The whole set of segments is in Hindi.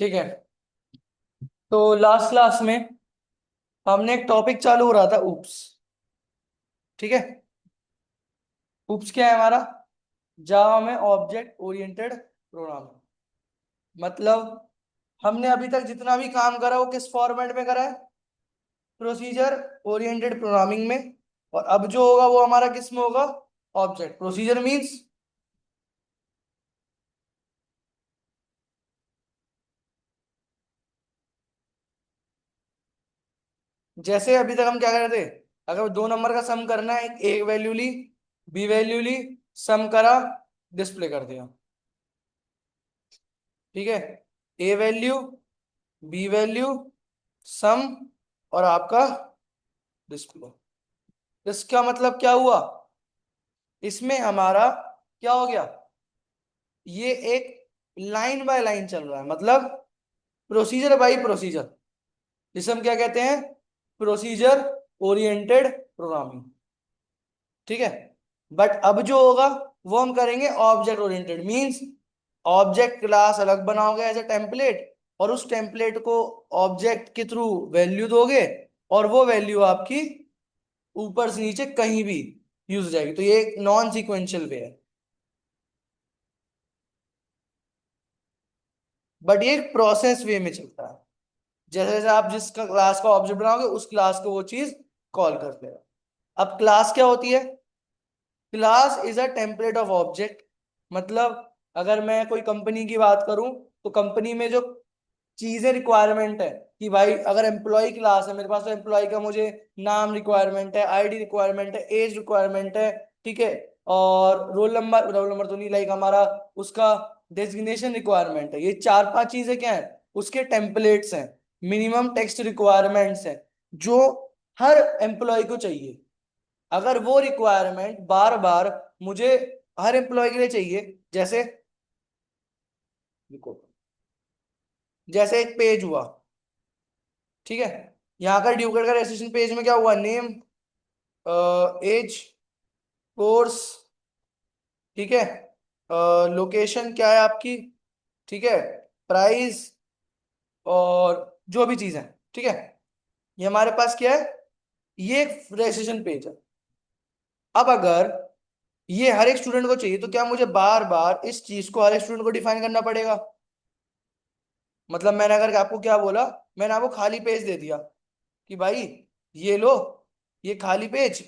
ठीक है। तो लास्ट क्लास में हमने एक टॉपिक चालू हो रहा था, उप्स। ठीक है। उप्स क्या है हमारा? जावा में ऑब्जेक्ट ओरिएंटेड प्रोग्रामिंग। मतलब हमने अभी तक जितना भी काम करा वो किस फॉर्मेट में करा है? प्रोसीजर ओरिएंटेड प्रोग्रामिंग में। और अब जो होगा वो हमारा किस में होगा? ऑब्जेक्ट प्रोसीजर मींस जैसे अभी तक हम क्या कर रहे थे? अगर दो नंबर का सम करना है, एक वैल्यू ली, बी वैल्यू ली, सम करा, डिस्प्ले कर दिया। ठीक है। ए वैल्यू, बी वैल्यू, सम, और आपका डिस्प्ले। इसका मतलब क्या हुआ? इसमें हमारा क्या हो गया? ये एक लाइन बाय लाइन चल रहा है, मतलब प्रोसीजर बाय प्रोसीजर, जिसे हम क्या कहते हैं? Procedure oriented programming. ठीक है। बट अब जो होगा वो हम करेंगे object oriented means object class अलग बनाओगे एज ए टेम्पलेट, और उस टेम्पलेट को ऑब्जेक्ट के थ्रू वैल्यू दोगे, और वो वैल्यू आपकी ऊपर से नीचे कहीं भी यूज हो जाएगी। तो ये एक नॉन सीक्वेंशियल वे है, बट ये एक प्रोसेस वे में चलता है। जैसे जैसे आप जिस क्लास का ऑब्जेक्ट बनाओगे उस क्लास को वो चीज कॉल कर देगा। अब क्लास क्या होती है? Class is a template of object. मतलब अगर मैं कोई कंपनी की बात करूं, तो कंपनी में जो चीजें रिक्वायरमेंट है कि भाई अगर एम्प्लॉय क्लास है मेरे पास, तो एम्प्लॉय का मुझे नाम रिक्वायरमेंट है, आईडी रिक्वायरमेंट है, एज रिक्वायरमेंट है। ठीक है। और रोल नंबर तो नहीं, लाइक हमारा उसका डेजिग्नेशन रिक्वायरमेंट है। ये चार पांच चीजें क्या है? उसके टेम्पलेट्स हैं, मिनिमम टेक्स्ट रिक्वायरमेंट्स हैं, जो हर एम्प्लॉय को चाहिए। अगर वो रिक्वायरमेंट बार बार मुझे हर एम्प्लॉय के लिए चाहिए, जैसे देखो, जैसे एक पेज हुआ। ठीक है। यहाँ का ड्यूकेट का रजिस्ट्रेशन पेज में क्या हुआ? Name, age, course. ठीक है। लोकेशन क्या है आपकी? ठीक है। प्राइस, और जो भी चीज है। ठीक है। ये हमारे पास क्या है? ये एक रजिस्ट्रेशन पेज है। अब अगर ये हर एक स्टूडेंट को चाहिए, तो क्या मुझे बार बार इस चीज को हर एक स्टूडेंट को डिफाइन करना पड़ेगा? मतलब मैंने अगर आपको क्या बोला, मैंने आपको खाली पेज दे दिया कि भाई ये लो, ये खाली पेज,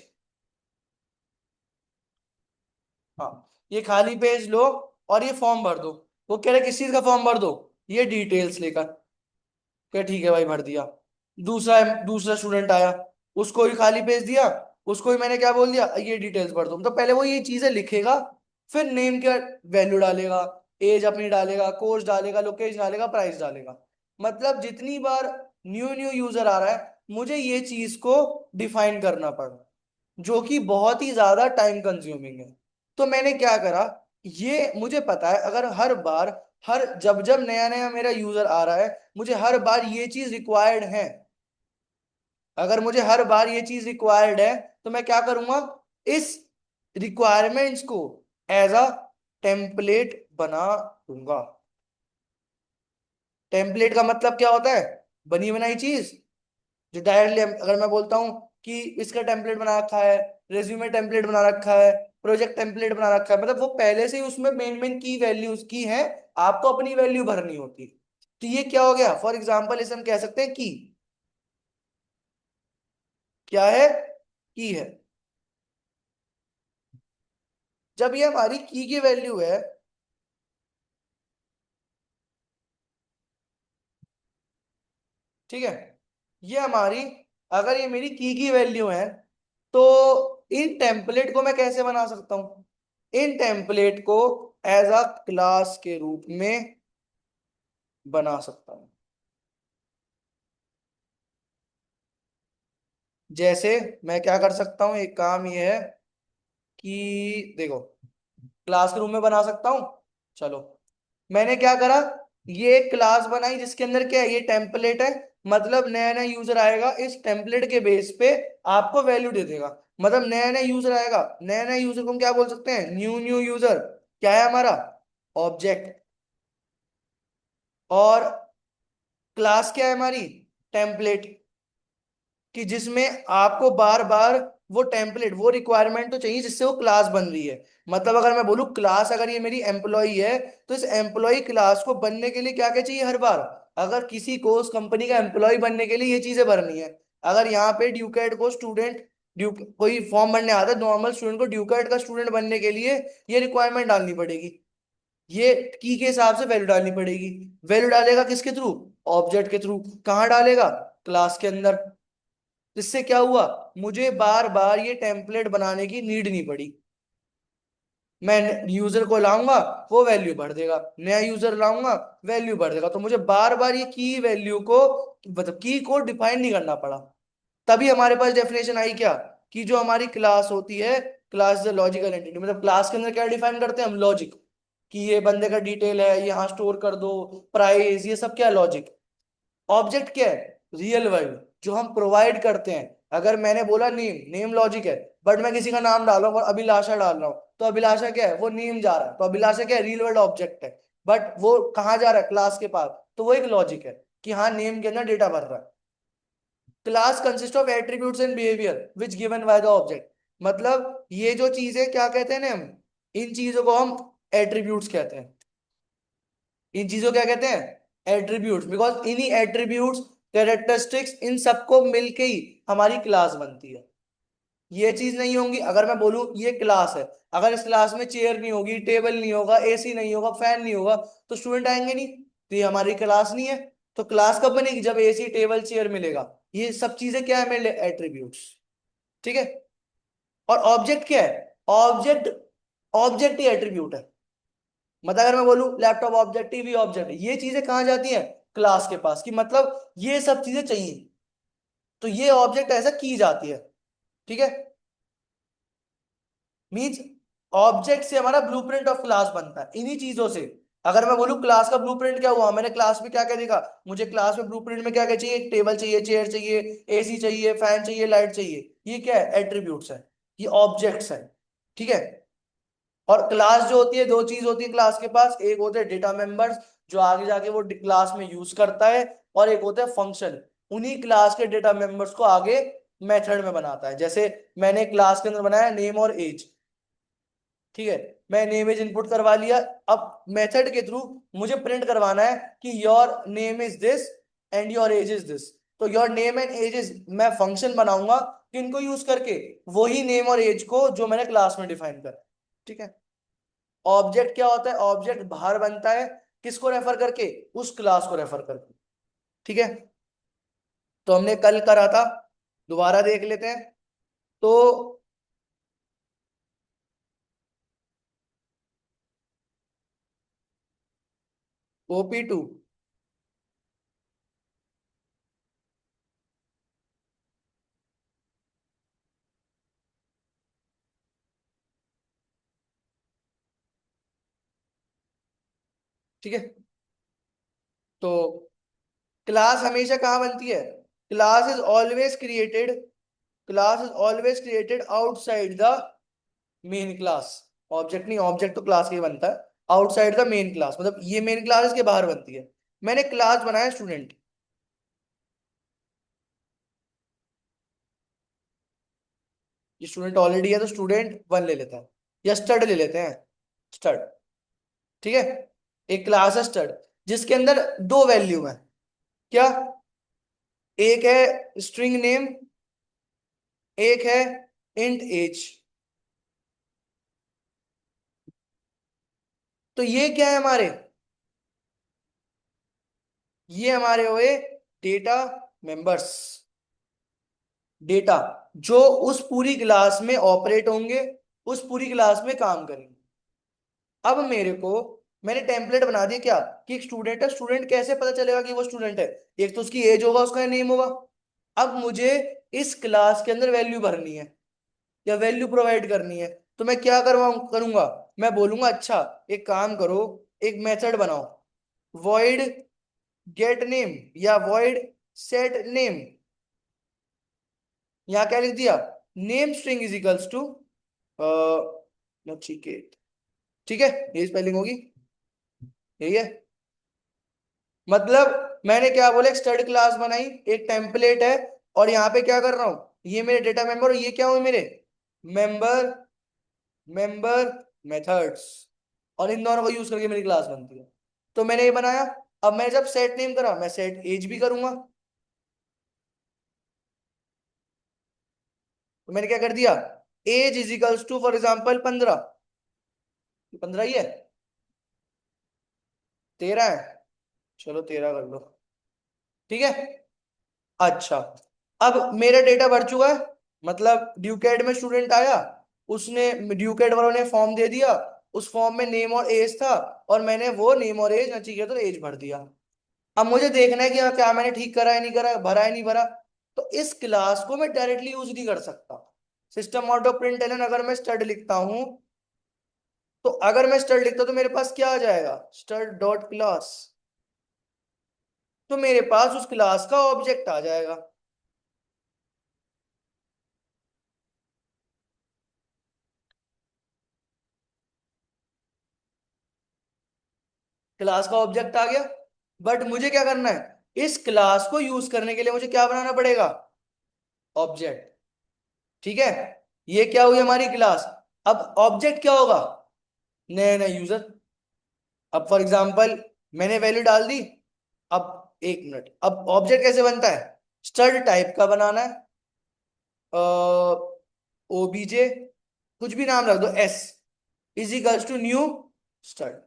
हाँ, ये खाली पेज लो और ये फॉर्म भर दो। वो कह रहे किस चीज का फॉर्म भर दो? ये डिटेल्स लेकर। क्या? ठीक है भाई, भर दिया। दूसरा दूसरा स्टूडेंट आया, उसको भी खाली पेज दिया, उसको भी मैंने क्या बोल दिया? ये डिटेल्स भर दो। तो पहले वो ये चीजें लिखेगा, फिर नेम का वैल्यू डालेगा, एज अपनी डालेगा, कोर्स डालेगा, लोकेशन डालेगा, प्राइस डालेगा। मतलब जितनी बार न्यू न्यू यूजर आ रहा है, मुझे ये चीज को डिफाइन करना पड़ा, जो कि बहुत ही ज्यादा टाइम कंज्यूमिंग है। तो मैंने क्या करा, ये मुझे पता है अगर हर बार, हर जब जब नया नया मेरा यूजर आ रहा है, मुझे हर बार ये चीज रिक्वायर्ड है। अगर मुझे हर बार ये चीज रिक्वायर्ड है, तो मैं क्या करूंगा? इस रिक्वायरमेंट्स को एज अ टेम्पलेट बना दूंगा। टेम्पलेट का मतलब क्या होता है? बनी बनाई चीज, जो डायरेक्टली अगर मैं बोलता हूँ कि इसका टेम्पलेट बना रखा है, रेज्यूमे टेम्पलेट बना रखा है, प्रोजेक्ट टेम्पलेट बना रखा है, मतलब वो पहले से ही उसमें मेन मेन की वैल्यूज की है, आपको अपनी वैल्यू भरनी होती है। तो ये क्या हो गया? फॉर एग्जाम्पल इसे हम कह सकते हैं की। क्या है? की है। जब ये हमारी की वैल्यू है, ठीक है, ये हमारी, अगर ये मेरी की वैल्यू है, तो इन टेम्पलेट को मैं कैसे बना सकता हूं? इन टेम्पलेट को एज अ क्लास के रूप में बना सकता हूं। जैसे मैं क्या कर सकता हूँ, एक काम ये है कि देखो, क्लास के रूप में बना सकता हूँ। चलो, मैंने क्या करा, ये एक क्लास बनाई जिसके अंदर क्या है? ये टेम्पलेट है। मतलब नया नया यूजर आएगा, इस टेम्पलेट के बेस पे आपको वैल्यू दे देगा। मतलब नया नया यूजर आएगा, नया नया यूजर को हम क्या बोल सकते हैं? New new user. क्या है हमारा? ऑब्जेक्ट। और क्लास क्या है हमारी? टेम्पलेट, कि जिसमें आपको बार बार वो टेम्पलेट, वो रिक्वायरमेंट तो चाहिए जिससे वो क्लास बन रही है। मतलब अगर मैं बोलूँ क्लास, अगर ये मेरी एम्प्लॉय है, तो इस एम्प्लॉय क्लास को बनने के लिए क्या क्या चाहिए हर बार? अगर किसी को उस कंपनी का एम्प्लॉय बनने के लिए ये चीजें भरनी है। अगर यहाँ पे ड्यूकैट को स्टूडेंट, ड्यू कोई फॉर्म भरने आता है नॉर्मल स्टूडेंट को, ड्यूकैट का स्टूडेंट बनने के लिए ये रिक्वायरमेंट डालनी पड़ेगी। ये की के हिसाब से वैल्यू डालनी पड़ेगी। वैल्यू डालेगा किसके थ्रू? ऑब्जेक्ट के थ्रू। कहाँ डालेगा? क्लास के अंदर। इससे क्या हुआ? मुझे बार बार ये टेम्पलेट बनाने की नीड नहीं पड़ी। मैं यूजर को लाऊंगा, वो वैल्यू भर देगा, नया यूजर लाऊंगा, वैल्यू भर देगा। तो मुझे बार बार ये की वैल्यू को, मतलब की को डिफाइन नहीं करना पड़ा। तभी हमारे पास डेफिनेशन आई क्या? कि जो हमारी क्लास होती है, क्लास इज लॉजिकल एंटिटी। मतलब क्लास के अंदर क्या डिफाइन करते हैं हम? लॉजिक। कि ये बंदे का डिटेल है, ये यहाँ स्टोर कर दो, प्राइस, ये सब क्या? लॉजिक। ऑब्जेक्ट क्या है? रियल वर्ल्ड, जो हम प्रोवाइड करते हैं। अगर मैंने बोला नेम, नेम लॉजिक है, बट मैं किसी का नाम डाल रहा हूँ और अभिलाषा डाल रहा हूँ, तो अभिलाषा क्या है? वो नेम जा रहा है, तो अभिलाषा क्या है? रियल वर्ल्ड ऑब्जेक्ट है। बट वो कहाँ जा रहा है? क्लास के पास। तो वो एक लॉजिक है कि हाँ, नेम के अंदर डेटा भर रहा है। Class consist of attributes and behaviour which given by the object. मतलब ये जो चीज है, क्या कहते हैं ना हम, इन चीजों को हम एट्रीब्यूट्स कहते हैं। इन चीजों क्या कहते हैं? एट्रीब्यूट्स। बिकॉज इन्हीं एट्रीब्यूट्स, कैरेक्टरिस्टिक्स, इन सबको मिलके ही हमारी क्लास बनती है। ये चीज नहीं होंगी, अगर मैं बोलूं ये क्लास है, अगर इस क्लास में चेयर नहीं होगी, टेबल नहीं होगा, एसी नहीं होगा, फैन नहीं होगा, तो स्टूडेंट आएंगे नहीं। तो ये हमारी क्लास नहीं है। तो क्लास कब बनेगी? जब एसी टेबल चेयर मिलेगा। ये सब चीजें क्या है? मेरे एट्रीब्यूट्स। ठीक है। और ऑब्जेक्ट क्या है? ऑब्जेक्ट, ऑब्जेक्ट ही एट्रीब्यूट है। मतलब अगर मैं बोलूं लैपटॉप ऑब्जेक्ट, टीवी ऑब्जेक्ट, ये चीजें कहाँ जाती हैं? क्लास के पास। कि मतलब ये सब चीजें चाहिए, तो ये ऑब्जेक्ट ऐसा की जाती है। ठीक है। मीन्स ऑब्जेक्ट से हमारा ब्लूप्रिंट ऑफ क्लास बनता है, इन्हीं चीजों से। अगर मैं बोलूं क्लास का ब्लूप्रिंट क्या हुआ, मैंने क्लास में क्या क्या देखा, मुझे क्लास में ब्लूप्रिंट में क्या क्या चाहिए? एक टेबल चाहिए, चेयर चाहिए, एसी चाहिए, फैन चाहिए, लाइट चाहिए। ये क्या है? एट्रीब्यूट्स है, ये ऑब्जेक्ट्स है। ठीक है। और क्लास जो होती है, दो चीज होती है क्लास के पास। एक होते हैं डेटा मेंबर्स, जो आगे जाके वो क्लास में यूज करता है। और एक होता है फंक्शन, उन्हीं क्लास के डेटा मेंबर्स को आगे मेथड में बनाता है। जैसे मैंने क्लास के अंदर बनाया नेम और एज। ठीक है। मैं नेम एज इनपुट करवा लिया। अब मेथड के थ्रू मुझे प्रिंट करवाना है कि your name is this and your age is this. तो your name and age is, मैं फंक्शन बनाऊंगा किनको यूज करके? वही नेम और एज को जो मैंने क्लास में डिफाइन करा। ठीक है। ऑब्जेक्ट क्या होता है? ऑब्जेक्ट बाहर बनता है, किसको रेफर करके? उस क्लास को रेफर करके। ठीक है। तो हमने कल करा था, दोबारा देख लेते हैं। तो OP2। ठीक है। तो क्लास हमेशा कहाँ बनती है? Class is always created, class is always created outside the main class. Object नहीं, ऑब्जेक्ट तो क्लास के ही बनता है। आउटसाइड द मेन क्लास, मतलब ये मेन क्लास इसके बाहर बनती है। मैंने क्लास बनाया स्टूडेंट। ये स्टूडेंट ऑलरेडी है, तो स्टूडेंट वन ले लेते हैं, या स्टड ले लेते हैं, स्टड। ठीक है। एक क्लास है स्टड, जिसके अंदर दो वैल्यू है। क्या? एक है स्ट्रिंग नेम, एक है इंट एज। तो ये क्या है हमारे? ये हमारे हुए डेटा मेंबर्स। डेटा जो उस पूरी क्लास में ऑपरेट होंगे, उस पूरी क्लास में काम करेंगे। अब मेरे को, मैंने टेम्पलेट बना दिया क्या, कि एक स्टूडेंट है। स्टूडेंट कैसे पता चलेगा कि वो स्टूडेंट है? एक तो उसकी एज होगा, उसका नेम होगा। अब मुझे इस क्लास के अंदर वैल्यू भरनी है, या वैल्यू प्रोवाइड करनी है। तो मैं क्या करूंगा? मैं बोलूंगा अच्छा, एक काम करो, एक मेथड बनाओ, void गेट नेम या void सेट नेम। यहाँ क्या लिख दिया? Name string is equals to Nachiket. ठीक है, ये स्पेलिंग होगी, यही है। मतलब मैंने क्या बोला, एक स्टड क्लास बनाई, एक टेम्पलेट है, और यहाँ पे क्या कर रहा हूँ, ये मेरे डेटा मेंबर और ये क्या हुए मेरे मेंबर, मेंबर मेथड्स, और इन दोनों को यूज करके मेरी क्लास बनती है। तो मैंने ये बनाया। अब मैं जब सेट नेम करा, मैं सेट एज भी करूंगा। तो मैंने क्या कर दिया, age is equals to for example 15, 15 ही है, 13 है, चलो 13 कर लो, ठीक है। अच्छा, अब मेरा डेटा भर चुका है, मतलब ड्यूकेड में स्टूडेंट आया, उसने ड्यूकेड वालों ने फॉर्म दे दिया, उस फॉर्म में नेम और एज था, और मैंने वो नेम और एज नचिकेता तो एज भर दिया। अब मुझे देखना है कि हाँ, क्या मैंने ठीक करा है नहीं करा, भरा है नहीं भरा। तो इस क्लास को मैं डायरेक्टली यूज नहीं कर सकता। सिस्टम आउट ऑफ प्रिंटलन अगर मैं स्टड लिखता हूं, तो अगर मैं स्टड लिखता हूं, तो मेरे पास क्या आ जाएगा, स्टड डॉट क्लास। तो मेरे पास उस क्लास का ऑब्जेक्ट आ जाएगा। क्लास का ऑब्जेक्ट आ गया। बट मुझे क्या करना है, इस क्लास को यूज करने के लिए मुझे क्या बनाना पड़ेगा, ऑब्जेक्ट, ठीक है। ये क्या हुई हमारी क्लास। अब ऑब्जेक्ट क्या होगा, नया नया यूजर। अब फॉर एग्जांपल मैंने वैल्यू डाल दी। अब एक मिनट, अब ऑब्जेक्ट कैसे बनता है, स्टड टाइप का बनाना है, ओबीजे, कुछ भी नाम रख दो, S is equals to new stud.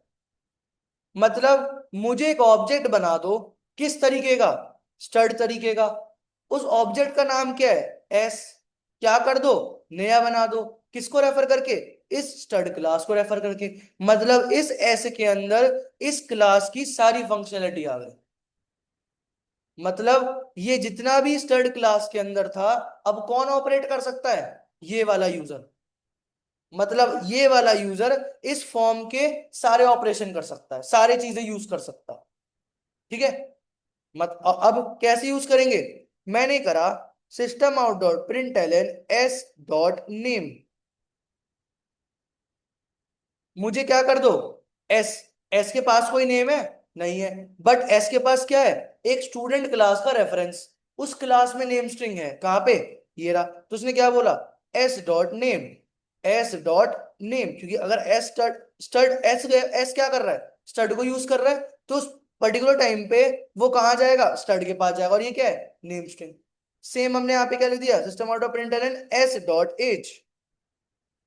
मतलब मुझे एक ऑब्जेक्ट बना दो, किस तरीके का, स्टड तरीके का। उस ऑब्जेक्ट का नाम क्या है, एस। क्या कर दो, नया बना दो, किसको रेफर करके, इस स्टड क्लास को रेफर करके। मतलब इस एस के अंदर इस क्लास की सारी फंक्शनलिटी आ गई। मतलब ये जितना भी स्टड क्लास के अंदर था, अब कौन ऑपरेट कर सकता है, ये वाला यूजर। मतलब ये वाला यूजर इस फॉर्म के सारे ऑपरेशन कर सकता है, सारे चीजें यूज कर सकता है, ठीक है। अब कैसे यूज करेंगे, मैंने करा system out dot println s dot name. मुझे क्या कर दो, एस, एस के पास कोई नेम है, नहीं है, बट एस के पास क्या है, एक स्टूडेंट क्लास का रेफरेंस। उस क्लास में नेम स्ट्रिंग है, कहां पे, ये रहा। तो उसने क्या बोला, S dot name, S dot name, क्योंकि अगर S stud stud S S क्या कर रहा है, स्टड को यूज कर रहा है, तो उस पर्टिकुलर टाइम पे वो कहाँ जाएगा, स्टड के पास जाएगा, और ये क्या है, नेम स्ट्रिंग। सेम हमने यहाँ पे क्या लिख दिया, system out of println s dot age,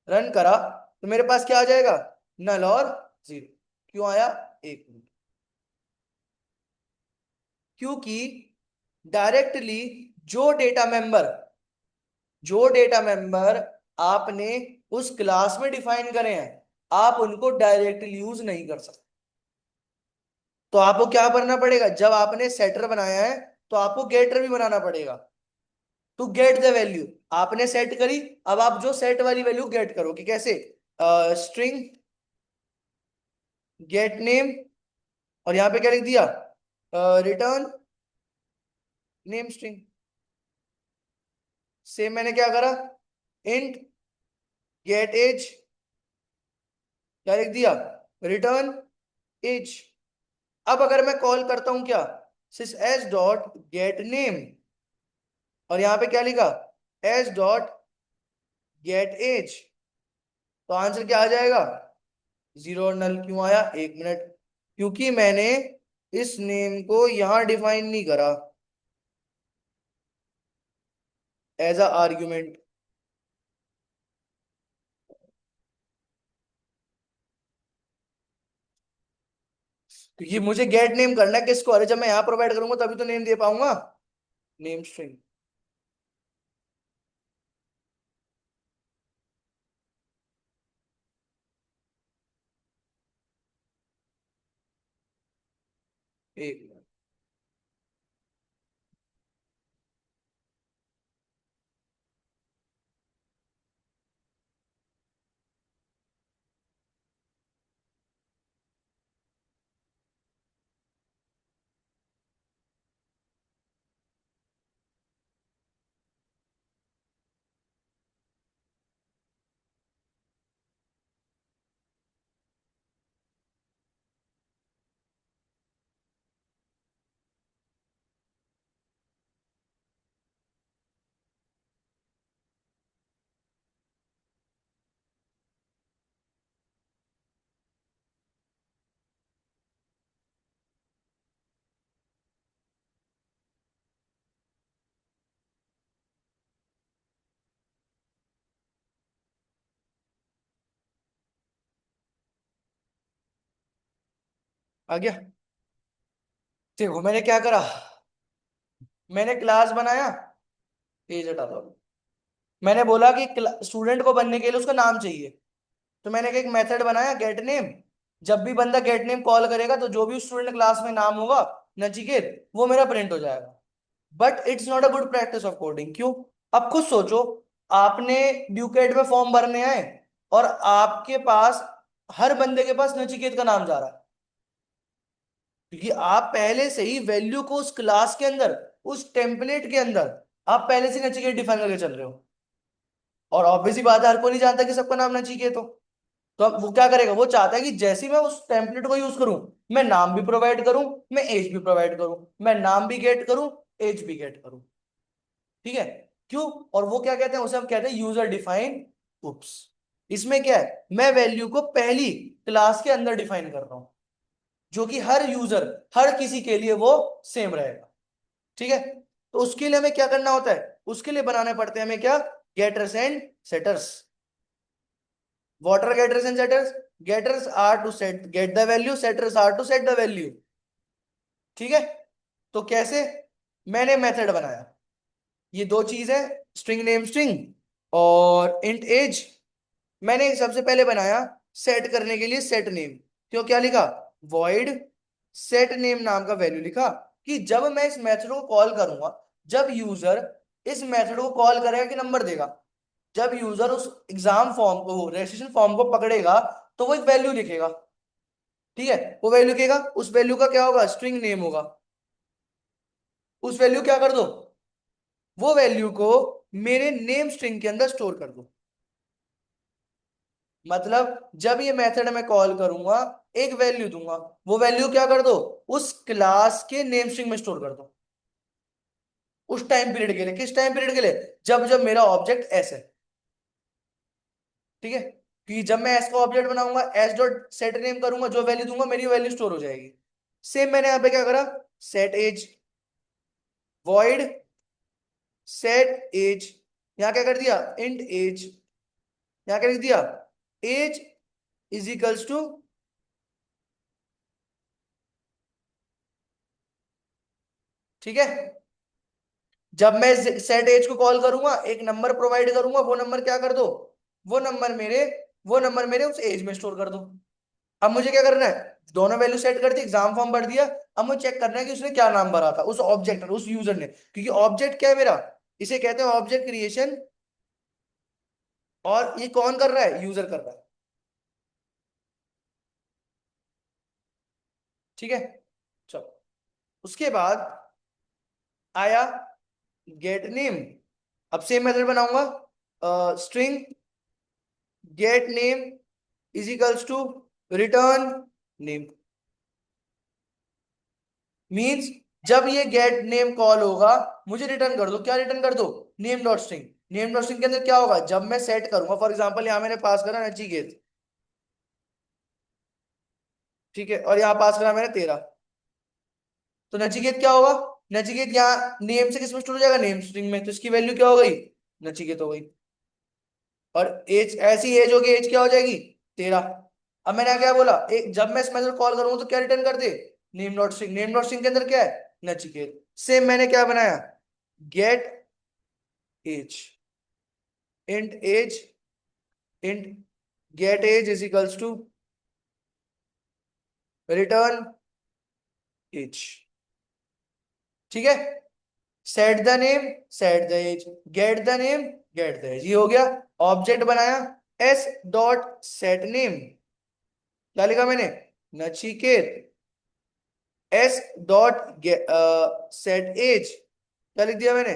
run करा, तो मेरे पास क्या आ जाएगा, नल और जीरो। क्यों आया, एक मिनट, क्योंकि डायरेक्टली जो डेटा मेंबर, जो डेटा मेंबर आपने उस क्लास में डिफाइन करे हैं, आप उनको डायरेक्टली यूज नहीं कर सकते। तो आपको क्या करना पड़ेगा, जब आपने सेटर बनाया है, तो आपको गेटर भी बनाना पड़ेगा, टू गेट द वैल्यू। आपने सेट करी, अब आप जो सेट वाली वैल्यू गेट करोगे कैसे, स्ट्रिंग गेट नेम, और यहां पे क्या लिख दिया, रिटर्न नेम स्ट्रिंग। सेम मैंने क्या करा, इंट गेट एज, क्या लिख दिया, रिटर्न एज। अब अगर मैं कॉल करता हूं क्या, सिस एस डॉट गेट नेम, और यहां पे क्या लिखा, एस डॉट गेट एज, तो आंसर क्या आ जाएगा, जीरो और नल। क्यों आया, एक मिनट, क्योंकि मैंने इस नेम को यहां डिफाइन नहीं करा एज अ आर्ग्यूमेंट। क्योंकि मुझे गेट नेम करना है किसको, अरे जब मैं यहां प्रोवाइड करूंगा तभी तो नेम दे पाऊंगा, नेम स्ट्रिंग। एक मिनट, आ गया। देखो मैंने क्या करा, मैंने क्लास बनाया, एज हटा दो। मैंने बोला कि स्टूडेंट को बनने के लिए उसका नाम चाहिए, तो मैंने एक मेथड बनाया गेट नेम। जब भी बंदा गेट नेम कॉल करेगा तो जो भी स्टूडेंट क्लास में नाम होगा नचिकेत, वो मेरा प्रिंट हो जाएगा। But it's not a good practice of coding. क्यों? अब खुद सोचो, आपने ड्यूकेट में फॉर्म भरने आए और आपके पास हर बंदे के पास नचिकेत का नाम जा रहा है, क्योंकि आप पहले से ही वैल्यू को उस क्लास के अंदर, उस टेम्पलेट के अंदर आप पहले से नचिकेत डिफाइन करके चल रहे हो। और ऑब्वियसली बात है, हर कोई नहीं जानता कि सबका नाम नचिकेत हो। तो अब वो क्या करेगा, वो चाहता है कि जैसे ही मैं उस टेम्पलेट को यूज करूं, मैं नाम भी प्रोवाइड करूं, मैं एज भी प्रोवाइड करूं, मैं नाम भी गेट करूं, एज भी गेट करूं। ठीक है? क्यों? और वो क्या कहते हैं, उसे हम कहते हैं यूजर डिफाइन उप्स। इसमें क्या है, मैं वैल्यू को पहली क्लास के अंदर डिफाइन कर रहा हूं, जो कि हर यूजर, हर किसी के लिए वो सेम रहेगा। ठीक है? तो उसके लिए हमें क्या करना होता है, उसके लिए बनाने पड़ते हैं हमें क्या, getters and setters. What are getters and setters? Getters are to get the value, setters are to set the value. ठीक है? तो कैसे? मैंने मेथड बनाया, ये दो चीज है, स्ट्रिंग नेम स्ट्रिंग और इंट एज। मैंने सबसे पहले बनाया सेट करने के लिए सेट नेम। क्यों, क्या लिखा, वॉइड सेट नेम नाम का वैल्यू लिखा, कि जब मैं इस मेथड को कॉल करूंगा, जब यूजर इस मेथड को कॉल करेगा कि नंबर देगा, जब यूजर उस एग्जाम फॉर्म को, रजिस्ट्रेशन फॉर्म को पकड़ेगा, तो वो एक वैल्यू लिखेगा। ठीक है? वो वैल्यू लिखेगा, उस वैल्यू का क्या होगा, स्ट्रिंग नेम होगा। उस वैल्यू क्या कर दो, वो वैल्यू को मेरे नेम स्ट्रिंग के अंदर स्टोर कर दो। मतलब जब ये मेथड मैं कॉल करूंगा, एक वैल्यू दूंगा, वो वैल्यू क्या कर दो, उस क्लास के नेम स्ट्रिंग में स्टोर कर दो, उस टाइम पीरियड के लिए। किस टाइम पीरियड के लिए, जब जब मेरा ऑब्जेक्ट एस है। ठीक है? कि जब मैं एस का ऑब्जेक्ट बनाऊंगा, एस डॉट सेट नेम करूंगा, जो वैल्यू दूंगा मेरी वैल्यू स्टोर हो जाएगी। सेम मैंने यहाँ पे क्या करा, set age, void set age, यहां क्या कर दिया, इंट एज। यहां क्या लिख दिया, एज इज इक्वल्स टू, ठीक है, जब मैं सेट एज को कॉल करूंगा, एक नंबर प्रोवाइड करूंगा, वो नंबर क्या कर दो, वो नंबर मेरे वो नंबर मेरे उस एज में स्टोर कर दो। अब मुझे क्या करना है, दोनों वैल्यू सेट कर दी, एग्जाम फॉर्म भर दिया। अब मुझे चेक करना है कि उसने क्या नाम भरा था, उस ऑब्जेक्ट, उस यूजर ने, क्योंकि ऑब्जेक्ट क्या है मेरा, इसे कहते हैं ऑब्जेक्ट क्रिएशन। और ये कौन कर रहा है, यूजर कर रहा है। ठीक है? चलो, उसके बाद आया गेट नेम। अब सेम मेथड बनाऊंगा, string get name is equals to return name. Means जब ये गेट नेम कॉल होगा, मुझे रिटर्न कर दो, क्या रिटर्न कर दो, name dot string. Name dot string के अंदर क्या होगा, जब मैं सेट करूंगा, फॉर एग्जांपल यहां मैंने पास करा नचिकेत, ठीक है, और यहाँ पास करा मैंने 13, तो नचिकेत क्या होगा, नचिकेत यहाँ नेम से किस में स्टोर हो जाएगा, नेम स्ट्रिंग में, तो इसकी वैल्यू क्या हो गई, नचिकेत हो गई। और एज, ऐसी एज होगी, एज क्या हो जाएगी, 13। अब मैंने क्या बोला, एक जब मैं इस मेथड कॉल करूंगा तो क्या रिटर्न कर दे, name dot string. Name dot string के अंदर क्या है, नचिकेत। सेम मैंने क्या बनाया, get age, int age, int get age is equals to return age. ठीक है? Set the name, set the age, get the name, get the age, ये हो गया। ऑब्जेक्ट बनाया, एस डॉट सेट नेम, क्या लिखा मैंने, Nachiket. S dot set age, क्या लिख दिया मैंने,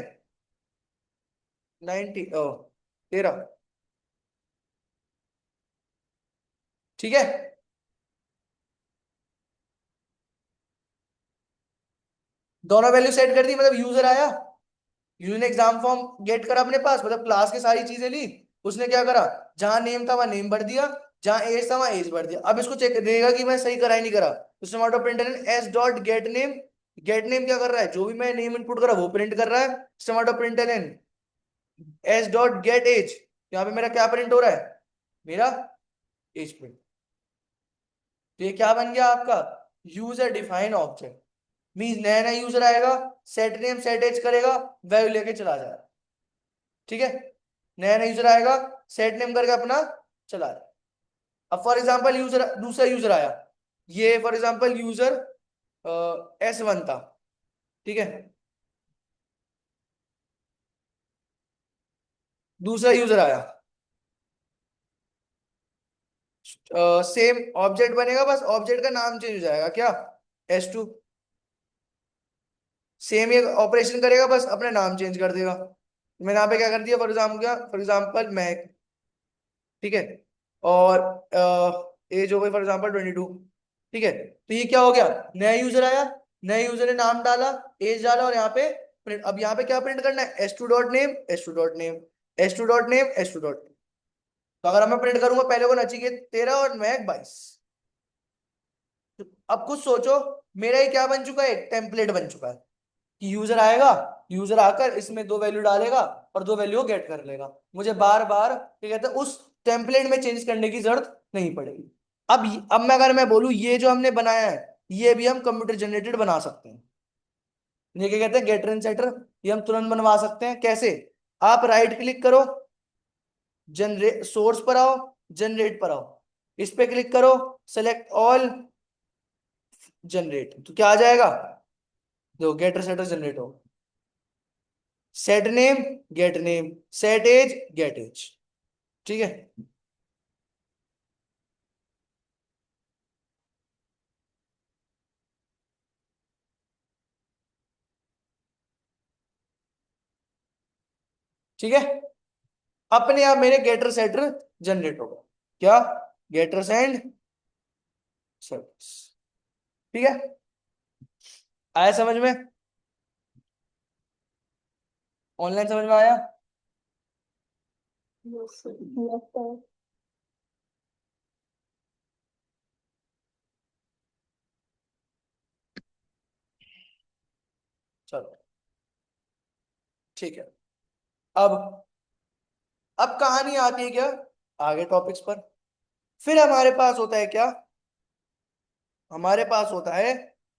90, ओ 13। ठीक है? दोनों वैल्यू सेट कर दी, मतलब यूजर आया, यूजर ने एग्जाम फॉर्म गेट करा अपने पास, मतलब क्लास की सारी चीजें ली। उसने क्या करा, जहां नेम था वहां नेम भर दिया, जहां एज था वहां एज भर दिया। अब इसको चेक देगा कि मैं सही करा ही नहीं करा, तो tomato println s dot gate name. Get name क्या कर रहा है, जो भी मैं नेम इनपुट करा वो प्रिंट कर रहा है। टमाटो println s dot get age, यहाँ पे मेरा क्या प्रिंट हो रहा है, मेरा एज प्रिंट। तो ये क्या बन गया आपका, यूजर डिफाइन ऑब्जेक्ट मीन्स नया नया यूजर आएगा, सेट नेम सेट एज करेगा, वैल्यू लेके चला जाएगा। ठीक है, नया नया यूजर आएगा, सेट नेम करके अपना चला जाए। अब फॉर एग्जांपल यूजर, दूसरा यूजर आया, ये फॉर एग्जांपल यूजर S1 था। ठीक है, दूसरा यूजर आया, सेम ऑब्जेक्ट बनेगा, बस ऑब्जेक्ट का नाम चेंज हो जाएगा, क्या, S2। सेम ये ऑपरेशन करेगा, बस अपने नाम चेंज कर देगा। मैंने यहाँ पे क्या कर दिया, फॉर एग्जाम्पल मैक। ठीक है, और एज हो गई फॉर एग्जाम्पल 22। ठीक है, तो ये क्या हो गया, नया यूजर आया, नए यूजर ने नाम डाला, एज डाला, और यहाँ पे प्रिंट। अब यहाँ पे क्या प्रिंट करना है, S2 dot name, S2 dot name, S2 dot name, S2 dot name. तो अगर मैं प्रिंट करूंगा पहले को नचिकेत 13 और महक 22। अब कुछ सोचो, मेरा ये क्या बन चुका है, एक टेम्पलेट बन चुका है कि यूजर आएगा, यूजर आकर इसमें दो वैल्यू डालेगा और दो वैल्यू गेट कर लेगा। मुझे बार बार क्या कहते हैं उस टेम्पलेट में चेंज करने की जरूरत नहीं पड़ेगी। अब मैं अगर मैं बोलूं ये जो हमने बनाया है, ये भी हम कंप्यूटर जनरेटेड बना सकते हैं। ये क्या कहते हैं, गेटर एंड सेटर। ये हम तुरंत बनवा सकते हैं, कैसे, आप राइट क्लिक करो, जनरेट सोर्स पर आओ, जनरेट पर आओ, इस पे क्लिक करो, सेलेक्ट ऑल, जनरेट, तो क्या आ जाएगा, देखो गेटर सेटर जनरेट हो, set name get name, set age get age. ठीक है, ठीक है, अपने आप मेरे गेटर सेटर जनरेट होगा, क्या, गेटर्स एंड सेटर्स। ठीक है, आया समझ में, ऑनलाइन समझ में आया। Yes, sir. Yes, sir. चलो ठीक है, अब अब कहानी आती है क्या, आगे टॉपिक्स पर। फिर हमारे पास होता है क्या, हमारे पास होता है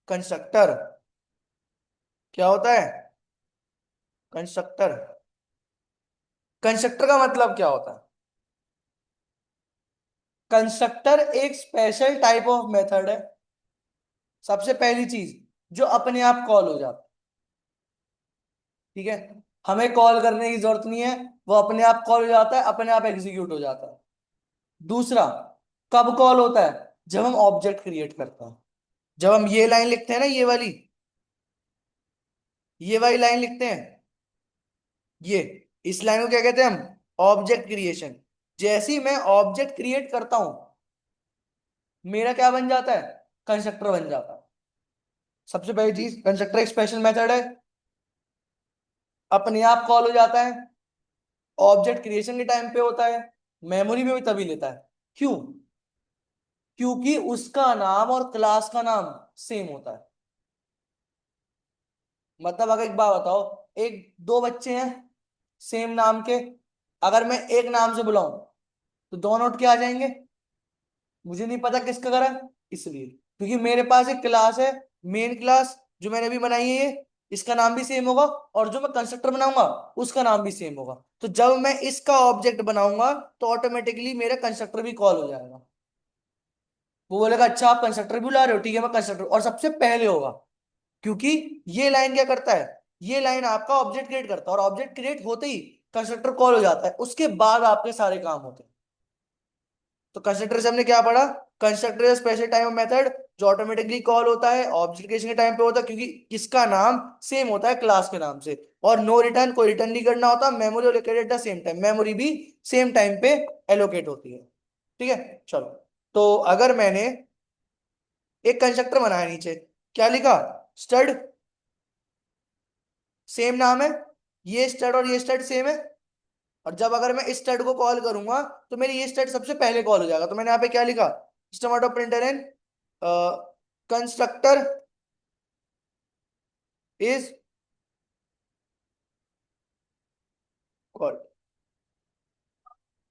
कंस्ट्रक्टर। क्या होता है, कंस्ट्रक्टर। कंस्ट्रक्टर का मतलब क्या होता है, कंस्ट्रक्टर एक स्पेशल टाइप ऑफ मेथड है, सबसे पहली चीज, जो अपने आप कॉल हो जाता है। ठीक है, हमें कॉल करने की जरूरत नहीं है, वो अपने आप कॉल हो जाता है, अपने आप एग्जीक्यूट हो जाता है। दूसरा, कब कॉल होता है, जब हम ऑब्जेक्ट क्रिएट करते हैं। जब हम ये लाइन लिखते हैं ना, ये वाली लाइन लिखते हैं, ये, इस लाइन को क्या कहते हैं हम, ऑब्जेक्ट क्रिएशन। जैसे ही मैं ऑब्जेक्ट क्रिएट करता हूं, मेरा क्या बन जाता है, कंस्ट्रक्टर बन जाता है। सबसे पहली चीज, कंस्ट्रक्टर एक स्पेशल मेथड है, अपने आप कॉल हो जाता है, ऑब्जेक्ट क्रिएशन के टाइम पे होता है, मेमोरी में भी तभी लेता है। क्यों, क्योंकि उसका नाम और क्लास का नाम सेम होता है। मतलब अगर एक बात बताओ, एक दो बच्चे हैं सेम नाम के, अगर मैं एक नाम से बुलाऊं तो दोनों उठ के आ जाएंगे, मुझे नहीं पता किसका करा है, इसलिए क्योंकि मेरे पास एक क्लास है, मेन क्लास जो मैंने अभी बनाई है ये, इसका नाम भी सेम होगा, और जो मैं कंस्ट्रक्टर बनाऊंगा उसका नाम भी सेम होगा। तो जब मैं इसका ऑब्जेक्ट बनाऊंगा तो ऑटोमेटिकली मेरा कंस्ट्रक्टर भी कॉल हो जाएगा। वो बोलेगा अच्छा आप कंस्ट्रक्टर भी बुला रहे हो, ठीक है मैं कंस्ट्रक्टर, और सबसे पहले होगा, क्योंकि ये लाइन क्या करता है, ये लाइन आपका ऑब्जेक्ट क्रिएट करता है, और ऑब्जेक्ट क्रिएट होते ही कंस्ट्रक्टर कॉल हो जाता है, उसके बाद आपके सारे काम होते हैं। तो कंस्ट्रक्टर से हमने क्या पढ़ा, constructor is special time of method, जो ऑटोमेटिकली कॉल होता है, ऑब्जेक्ट क्रिएशन के टाइम पे होता है, क्योंकि किसका नाम सेम होता है क्लास के नाम से। और नो रिटर्न, कोई रिटर्न नहीं करना होता, memory located at the same time, memory भी सेम टाइम पे एलोकेट होती है। ठीक है, चलो, तो अगर मैंने एक कंस्ट्रक्टर बनाया नीचे, क्या लिखा, स्टड, सेम नाम है, ये स्टड और ये स्टड सेम है, और जब अगर मैं इस स्टड को कॉल करूंगा तो मेरी ये स्टड सबसे पहले कॉल हो जाएगा। तो मैंने यहाँ पे क्या लिखा, system out of printer and constructor is called.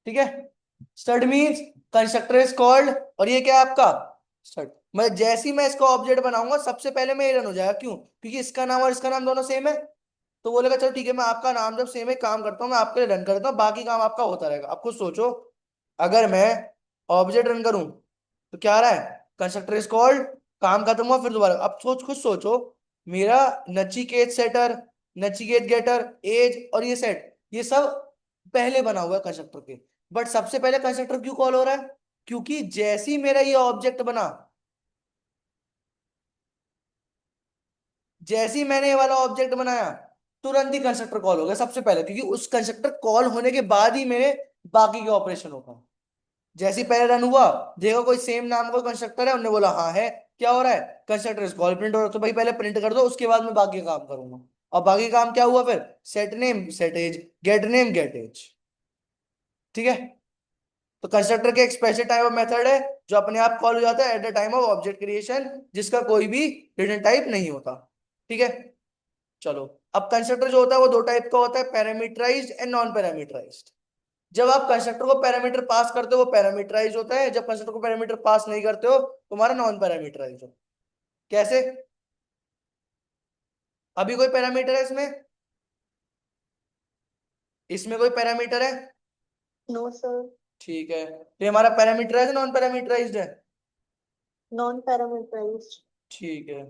ठीक है, stud means constructor is called, और ये क्या है आपका, स्टड। मैं जैसे ही मैं इसका ऑब्जेक्ट बनाऊंगा सबसे पहले मैं ये रन हो जाएगा, क्यों? क्योंकि इसका नाम और इसका नाम दोनों सेम है। तो बोलेगा चलो ठीक है, मैं आपका नाम जब सेम है काम करता हूँ, मैं आपके लिए रन करता हूँ, बाकी काम आपका होता रहेगा। अब खुद सोचो, अगर मैं ऑब्जेक्ट रन करूं तो क्या आ रहा है? कंस्ट्रक्टर इज कॉल्ड, काम खत्म हुआ, फिर दोबारा। अब सोच, खुद सोचो, मेरा Nachiket setter, Nachiket getter, age और ये सेट, ये सब पहले बना हुआ है कंस्ट्रक्टर के। बट सबसे पहले कंस्ट्रक्टर क्यों कॉल हो रहा है? क्योंकि जैसे ही मेरा ये ऑब्जेक्ट बना, जैसे ही मैंने ये वाला ऑब्जेक्ट बनाया, तुरंत ही कंस्ट्रक्टर कॉल हो गया सबसे पहले, क्योंकि उस कंस्ट्रक्टर कॉल होने के बाद ही मेरे बाकी के ऑपरेशन होगा। जैसे ही पहले रन हुआ, देखो कोई सेम नाम का कंस्ट्रक्टर है, उन्होंने बोला हाँ है, क्या हो रहा है? कंस्ट्रक्टर इज कॉल प्रिंट हो रहा है, तो भाई पहले प्रिंट कर दो, उसके बाद मैं बाकी का काम करूंगा। और बाकी काम क्या हुआ फिर? Set name set age, get name get age. ठीक है? तो कंस्ट्रक्टर के एक स्पेशल टाइप ऑफ मेथड है जो अपने आप कॉल हो जाता है at the time of object creation, जिसका कोई भी रिटर्न टाइप नहीं होता। ठीक है? चलो, अब कंस्ट्रक्टर जो होता है वो दो टाइप का होता है, पैरामीटराइज्ड एंड नॉन पैरामीटराइज्ड। जब आप कंस्ट्रक्टर को पैरामीटर पास करते हो वो पैरामीटराइज होता है, जब कंस्ट्रक्टर को पैरामीटर पास नहीं करते हो तुम्हारा नॉन पैरामीटराइज हो। कैसे? अभी कोई पैरामीटर है इसमें? इसमें कोई पैरामीटर है? No sir. ठीक है, तो ये हमारा पैरामीटराइज नॉन पैरामीटराइज्ड है? Non parameterized. ठीक है।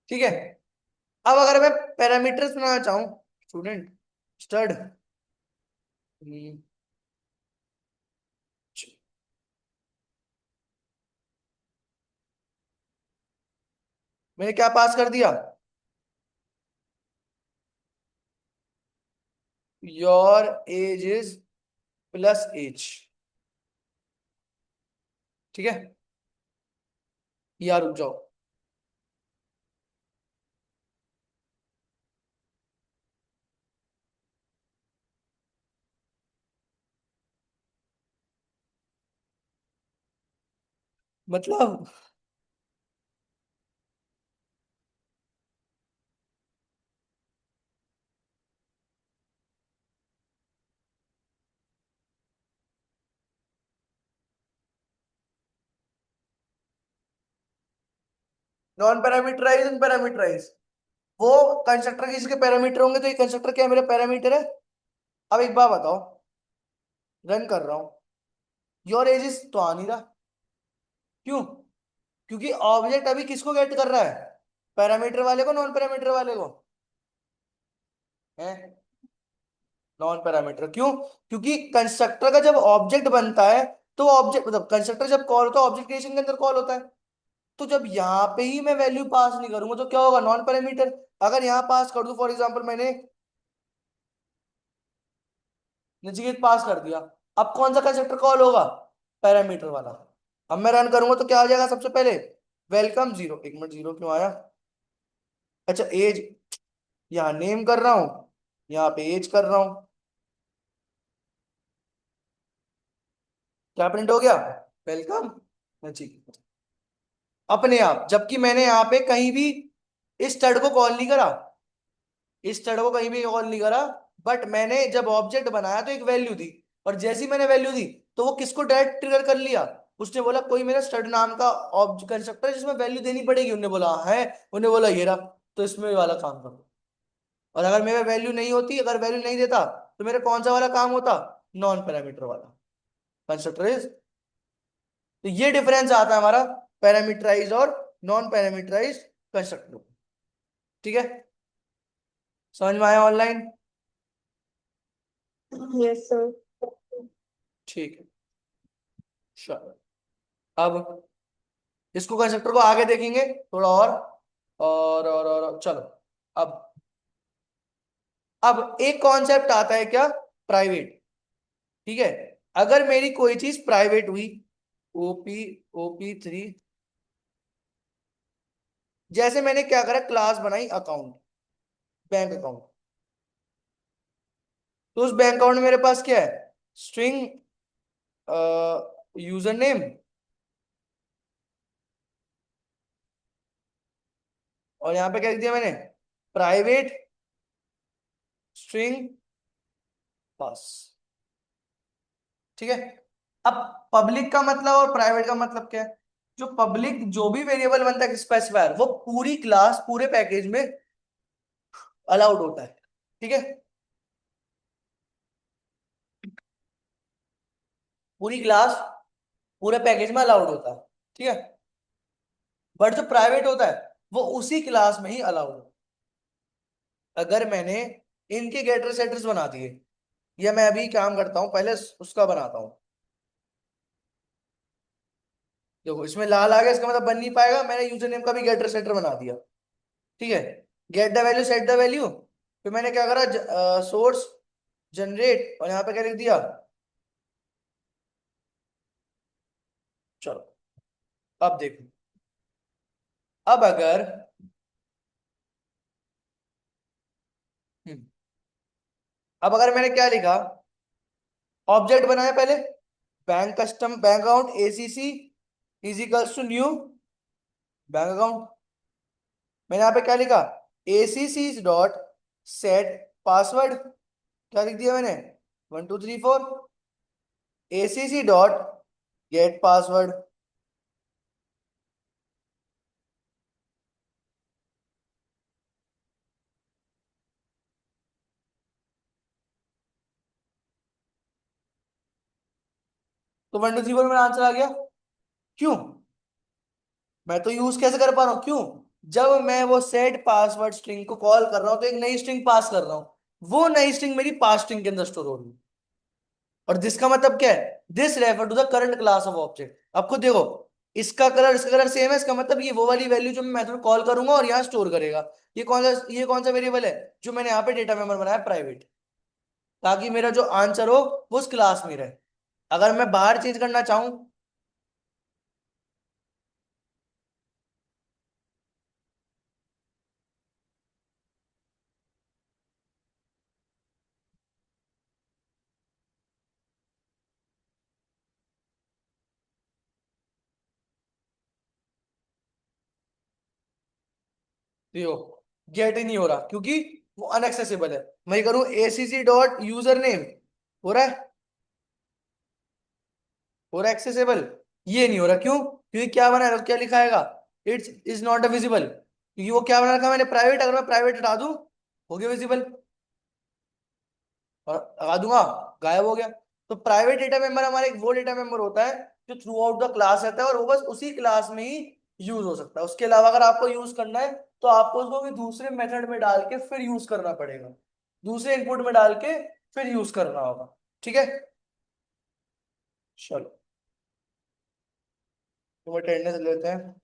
ठीक है, अब अगर मैं पैरामीटर्स बनाना चाहूं, स्टूडेंट स्टड, मैंने क्या पास कर दिया? Your age is plus age. ठीक है, यार रुक जाओ, मतलब नॉन पैरामीटराइज एंड पैरामीटराइज, वो कंस्ट्रक्टर के जिसके पैरामीटर होंगे, तो ये कंस्ट्रक्टर क्या है? मेरा पैरामीटर है। अब एक बात बताओ, रन कर रहा हूं, योर एज इज तो आ नहीं रहा, क्यों? क्योंकि ऑब्जेक्ट अभी किसको गेट कर रहा है? पैरामीटर वाले को, नॉन पैरामीटर वाले को? है नॉन पैरामीटर, क्यों? क्योंकि कंस्ट्रक्टर का जब ऑब्जेक्ट बनता है, तो ऑब्जेक्ट मतलब कंस्ट्रक्टर जब कॉल होता है ऑब्जेक्ट क्रिएशन के अंदर कॉल होता है। तो जब यहाँ पे ही मैं वैल्यू पास नहीं करूंगा तो क्या होगा? Non parameter. अगर यहाँ पास कर दूं, फॉर एग्जांपल मैंने नचिकेत पास कर दिया, अब कौन सा कंस्ट्रक्टर कॉल होगा? पैरामीटर वाला। अब मैं रन करूंगा तो क्या आ जाएगा सबसे पहले? वेलकम जीरो, एक मिनट, जीरो क्यों आया? अच्छा एज, यहाँ नेम कर रहा हूं, यहाँ पे एज कर रहा हूं, क्या प्रिंट हो गया? वेलकम नचिकेत, अपने आप। जबकि मैंने यहाँ पे कहीं भी इस स्टड को कॉल नहीं करा, इस स्टड को कहीं भी कॉल नहीं करा, बट मैंने जब ऑब्जेक्ट बनाया तो एक वैल्यू दी, और जैसी मैंने वैल्यू दी तो वो किसको डायरेक्ट ट्रिगर कर लिया? उसने बोला कोई मेरा स्टड नाम का ऑब्जेक्ट कंस्ट्रक्टर है जिसमें वैल्यू देनी पड़ेगी, उन्होंने बोला "हाँ है", उन्हें बोला ये रहा, तो इसमें ये वाला काम करो। और अगर मेरे वैल्यू नहीं होती, अगर वैल्यू नहीं देता, तो मेरा कौन सा वाला काम होता? नॉन पैरामीटर वाला कंस्ट्रक्टर इज। तो ये डिफरेंस आता है हमारा पैरामीटराइज और नॉन पैरामीटराइज कंस्ट्रक्टर। ठीक है, समझ में आया ऑनलाइन? Yes sir. ठीक है, चलो, अब इसको कंस्ट्रक्टर को आगे देखेंगे थोड़ा और चलो। अब अब एक कॉन्सेप्ट आता है क्या? प्राइवेट। ठीक है, अगर मेरी कोई चीज प्राइवेट हुई, ओपी, ओपी 3, जैसे मैंने क्या करा, क्लास बनाई अकाउंट, बैंक अकाउंट। तो उस बैंक अकाउंट में मेरे पास क्या है, स्ट्रिंग यूजर नेम, और यहां पे क्या लिख दिया मैंने, प्राइवेट स्ट्रिंग पास। ठीक है। अब पब्लिक का मतलब और प्राइवेट का मतलब क्या है, जो पब्लिक जो भी वेरिएबल बनता है स्पेसिफायर, वो पूरी क्लास पूरे पैकेज में अलाउड होता है। ठीक है, पूरी क्लास पूरे पैकेज में अलाउड होता है। ठीक है, बट जो प्राइवेट होता है वो उसी क्लास में ही अलाउड है। अगर मैंने इनके गेटर सेटर्स बना दिए, या मैं अभी काम करता हूं, पहले उसका बनाता हूं। देखो इसमें लाल आ गया, इसका मतलब बन नहीं पाएगा, मैंने यूजर नेम का भी गेटर सेटर बना दिया। ठीक है, get the value set the value, फिर मैंने क्या करा, सोर्स जनरेट, और यहाँ पे क्या लिख दिया। चलो अब देखो, अब अगर हम्म, अब अगर मैंने क्या लिखा, ऑब्जेक्ट बनाया पहले, bank custom bank account ACC is equals to new bank account. मैंने यहाँ पे क्या लिखा, एसीसी डॉट सेट पासवर्ड, क्या लिख दिया मैंने, 1234, एसीसी डॉट गेट पासवर्ड। तो 1234 मेरा आंसर आ गया। क्यों, मैं तो यूज कैसे कर पा रहा हूँ, क्यों, जब मैं वो सेट पासवर्ड स्ट्रिंग को कॉल कर रहा हूँ तो एक नई स्ट्रिंग पास कर रहा हूँ, वो नई स्ट्रिंग मेरी पास स्ट्रिंग के अंदर स्टोर हो रही है। और जिसका मतलब क्या है, this refer to the current class of object. अब खुद देखो, इसका कलर सेम है, इसका मतलब ये वो वाली वैल्यू जो मैं मेथड कॉल करूंगा और यहाँ स्टोर करेगा। ये कौन सा वेरिएबल है, जो मैंने यहाँ पे डेटा मेंबर बनाया प्राइवेट, ताकि मेरा जो आंसर हो वो उस क्लास में रहे। अगर मैं बाहर चेंज करना चाहूँ, देखो गेट ही नहीं हो रहा, क्योंकि वो अनएक्सेसिबल है। मैं करूँ एसीसी डॉट यूजर नेम, हो रहा है, हो रहा है एक्सेसिबल, ये नहीं हो रहा, क्यों, क्योंकि क्या बना है, क्या लिखाएगा, it's is not a visible, क्योंकि वो क्या बना रखा है मैंने प्राइवेट, अगर मैं प्राइवेट हटा दूं हो गया विजिबल, और लगा दूंगा गायब हो गया। तो प्राइवेट डेटा मेंबर हमारा एक वो डेटा मेंबर होता है जो थ्रू आउट द क्लास रहता है, और वो बस उसी क्लास में ही यूज हो सकता है। उसके अलावा अगर आपको यूज करना है तो आपको उसको भी दूसरे मेथड में डाल के फिर यूज करना पड़ेगा, दूसरे इनपुट में डाल के फिर यूज करना होगा। ठीक है, चलो तो अटेंडेंस लेते हैं।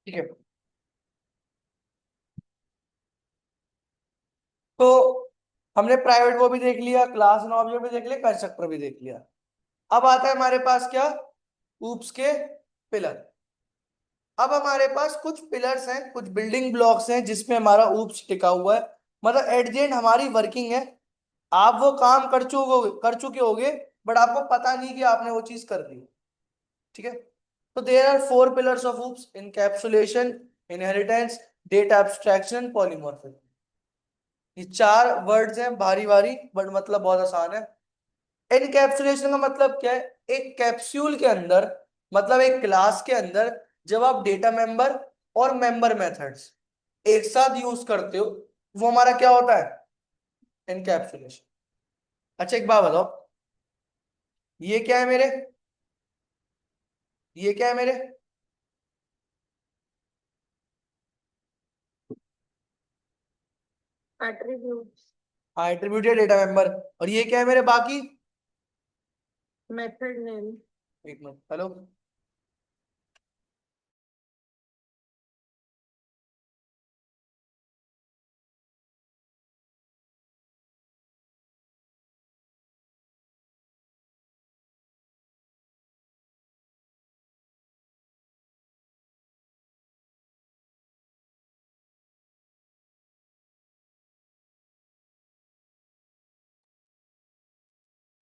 ठीक है। तो हमने प्राइवेट वो भी देख लिया, क्लास एंड ऑब्जेक्ट भी देख लिया, कंस्ट्रक्टर भी देख लिया। अब आता है हमारे पास क्या, ऊप्स के पिलर। अब हमारे पास कुछ पिलर्स हैं, कुछ बिल्डिंग ब्लॉक्स हैं जिसमें हमारा ऊप्स टिका हुआ है। मतलब एट द एंड हमारी वर्किंग है, आप वो काम कर चुके होगे, बट आपको पता नहीं कि आपने वो चीज कर दी। ठीक है। तो there are four pillars of OOPs: encapsulation, inheritance, data abstraction, polymorphism. ये चार वर्ड्स हैं, भारी भारी, बट मतलब बहुत आसान है। एनकैप्सुलेशन का मतलब क्या है? एक कैप्सूल के अंदर, मतलब एक क्लास के अंदर, जब आप डेटा मेंबर और मेंबर मेथड्स एक साथ यूज करते हो, वो हमारा क्या होता है? एनकैप्सुलेशन। अच्छा एक बात बताओ, ये क्या है मेरे, ये क्या है मेरे? Attributes, हाँ, एट्रीब्यूटेड डेटा मेंबर। और ये क्या है मेरे बाकी? method name, एक मिनट, हेलो।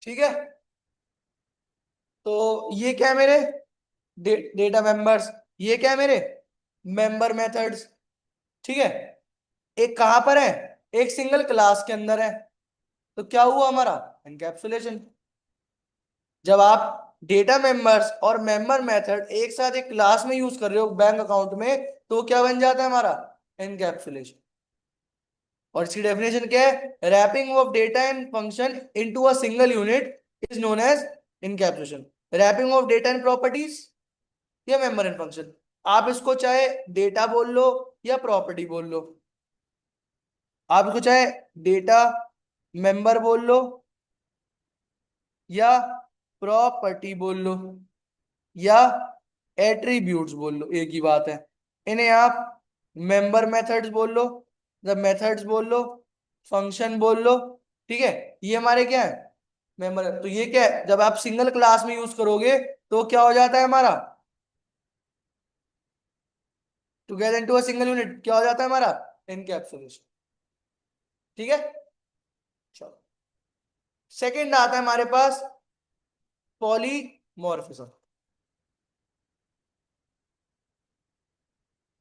ठीक है। तो ये क्या है मेरे? Data members. ये क्या है मेरे? Member methods. ठीक है। एक कहां पर है? एक सिंगल क्लास के अंदर है। तो क्या हुआ हमारा? एनकैप्सुलेशन। जब आप डेटा मेंबर्स और मेंबर मेथड एक साथ एक क्लास में यूज कर रहे हो बैंक अकाउंट में, तो क्या बन जाता है हमारा? एनकैप्सुलेशन। और इसकी डेफिनेशन क्या है? Wrapping of data and function into a single unit is known as encapsulation. Wrapping of data and properties या मेंबर एंड फंक्शन, आप इसको चाहे डेटा बोल लो या प्रॉपर्टी बोल लो। आप इसको चाहे डेटा मेंबर बोल लो या प्रॉपर्टी बोल लो या एट्रीब्यूट्स बोल लो, एक ही बात है। इन्हें आप मेंबर मेथड्स बोल लो, जब मेथड्स बोल लो, फंक्शन बोल लो। ठीक है। ये हमारे क्या है? मेंबर। तो ये क्या है, जब आप सिंगल क्लास में यूज करोगे तो क्या हो जाता है हमारा? Together into a single unit क्या हो जाता है हमारा? एनकैप्सुलेशन। ठीक है। चलो, सेकंड आता है हमारे पास polymorphism.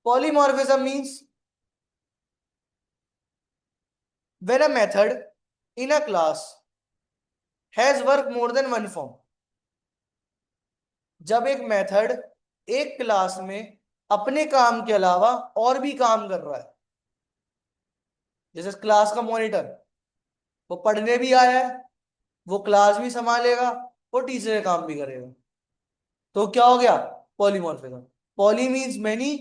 Polymorphism means when a method in a class has work more than one form। जब एक मेथड एक क्लास में अपने काम के अलावा और भी काम कर रहा है, जैसे क्लास का मॉनिटर, वो पढ़ने भी आया है, वो क्लास भी संभालेगा, वो टीचर का काम भी करेगा, तो क्या हो गया? Polymorphism. Poly means many,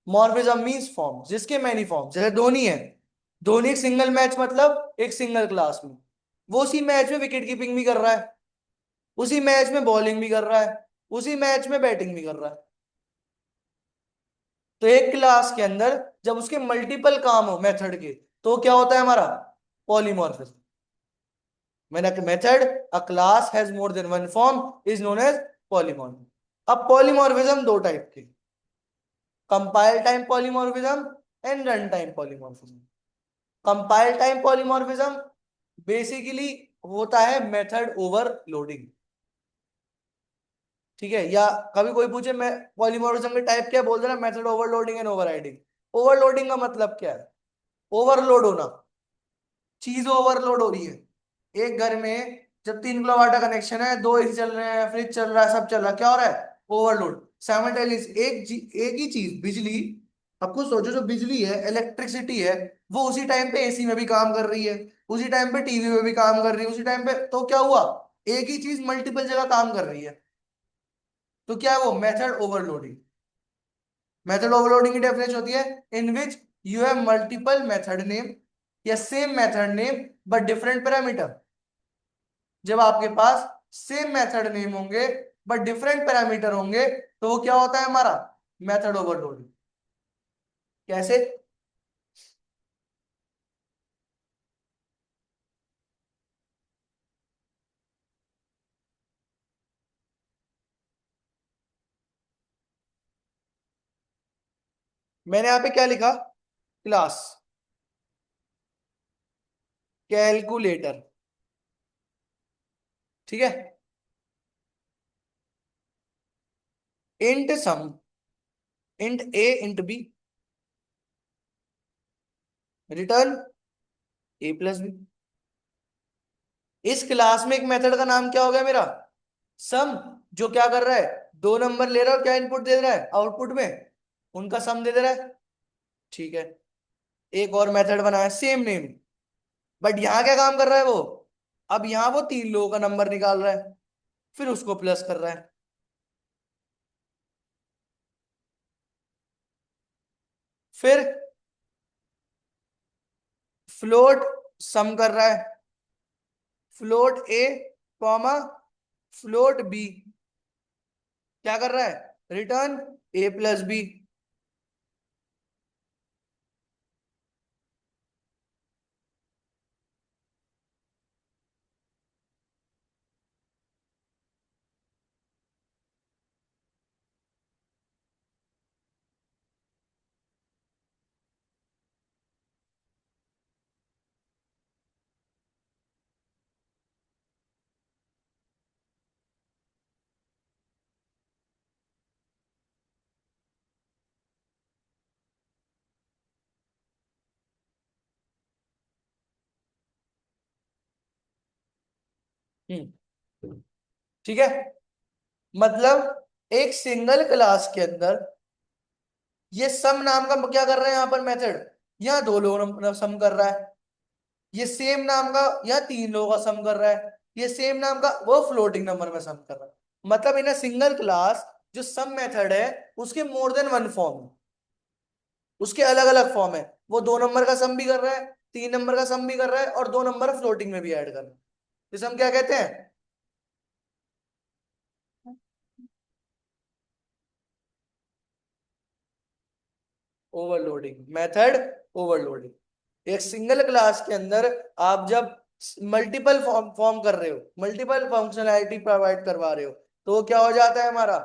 morphism means form, जिसके मैनी फॉर्म। जैसे धोनी है, धोनी एक सिंगल मैच, मतलब एक सिंगल क्लास में, वो उसी मैच में विकेट कीपिंग भी कर रहा है, उसी मैच में बॉलिंग भी कर रहा है, उसी मैच में बैटिंग भी कर रहा है। तो एक क्लास के अंदर जब उसके मल्टीपल काम हो मेथड के, तो क्या होता है हमारा? Polymorphism. When a method, a class has more than one form is known as polymorphism। अब पॉलीमॉर्फिज्म दो टाइप के: compile time polymorphism and run time polymorphism. Compile time polymorphism basically होता है मेथड ओवरलोडिंग। ठीक है। या कभी कोई पूछे मैं पॉलीमॉर्फिज्म के टाइप क्या है, बोल देना method overloading and overriding. Overloading का मतलब क्या है? ओवरलोड होना, चीज ओवरलोड हो रही है। एक घर में जब 3 किलोवाट का कनेक्शन है, दो एसी चल रहे हैं, फ्रिज चल रहा है, सब चल रहा है, क्या हो रहा है? ओवरलोड। साइमल्टेनियस एक ही चीज, बिजली, अब खुद सोचो, जो बिजली है, इलेक्ट्रिसिटी है, वो उसी टाइम पे एसी में भी काम कर रही है, उसी टाइम पे टीवी में भी काम कर रही है, उसी टाइम पे, तो क्या हुआ? एक ही चीज मल्टीपल जगह काम कर रही है, तो क्या है वो? Method overloading. मेथड ओवरलोडिंग की डेफिनेशन होती है in which you have multiple method name या same method name but different parameter. जब आपके पास सेम मेथड नेम होंगे बट डिफरेंट पैरामीटर होंगे, तो वो क्या होता है हमारा? Method overloading. कैसे? मैंने यहाँ पे क्या लिखा? क्लास कैलकुलेटर, ठीक है। इंट सम, इंट ए इंट बी, रिटर्न ए प्लस बी। इस क्लास में एक मेथड का नाम क्या हो गया मेरा? सम। जो क्या कर रहा है? दो नंबर ले रहा है और क्या इनपुट दे रहा है आउटपुट में? उनका सम दे दे रहा है, ठीक है। एक और मेथड बनाया सेम नेम, बट यहां क्या काम कर रहा है वो? अब यहां वो तीन लोगों का नंबर निकाल रहा है, फिर उसको प्लस कर रहा है। फिर फ्लोट सम कर रहा है, फ्लोट ए कॉमा फ्लोट बी, क्या कर रहा है? रिटर्न ए प्लस बी। ठीक है। मतलब एक सिंगल क्लास के अंदर ये सम नाम का क्या कर रहा है यहाँ पर मेथड? यहाँ दो लोगों सम कर रहा है। ये सेम नाम का यहाँ तीन लोगों का सम कर रहा है। ये सेम नाम का वो फ्लोटिंग नंबर में सम कर रहा है। मतलब इन सिंगल क्लास जो सम मेथड है उसके मोर देन वन फॉर्म, उसके अलग अलग फॉर्म है। वो दो नंबर का सम भी कर रहा है, तीन नंबर का सम भी कर रहा है, और दो नंबर फ्लोटिंग में भी ऐड कर रहा है। इसे हम क्या कहते हैं? Overloading method, overloading. एक सिंगल क्लास के अंदर आप जब मल्टीपल फॉर्म फॉर्म कर रहे हो, मल्टीपल फंक्शनैलिटी प्रोवाइड करवा रहे हो, तो वो क्या हो जाता है हमारा?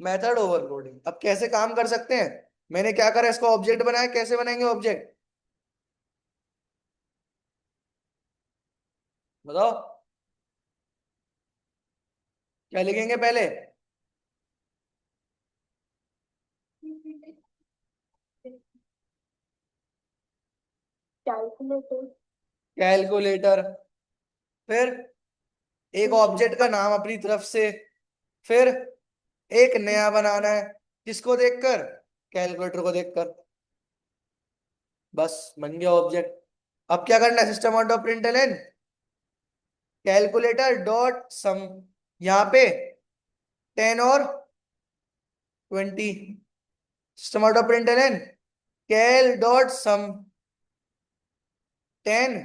Method overloading. अब कैसे काम कर सकते हैं? मैंने क्या करा, इसको ऑब्जेक्ट बनाया। कैसे बनाएंगे ऑब्जेक्ट? बताओ। क्या लिखेंगे पहले? Calculator. कैलकुलेटर। फिर एक ऑब्जेक्ट का नाम अपनी तरफ से। फिर एक नया बनाना है, किसको देखकर? कैलकुलेटर को देखकर। बस बन गया ऑब्जेक्ट। अब क्या करना है? System out of println calculator dot sum, यहाँ पे 10 और 20। System out of println cal dot sum 10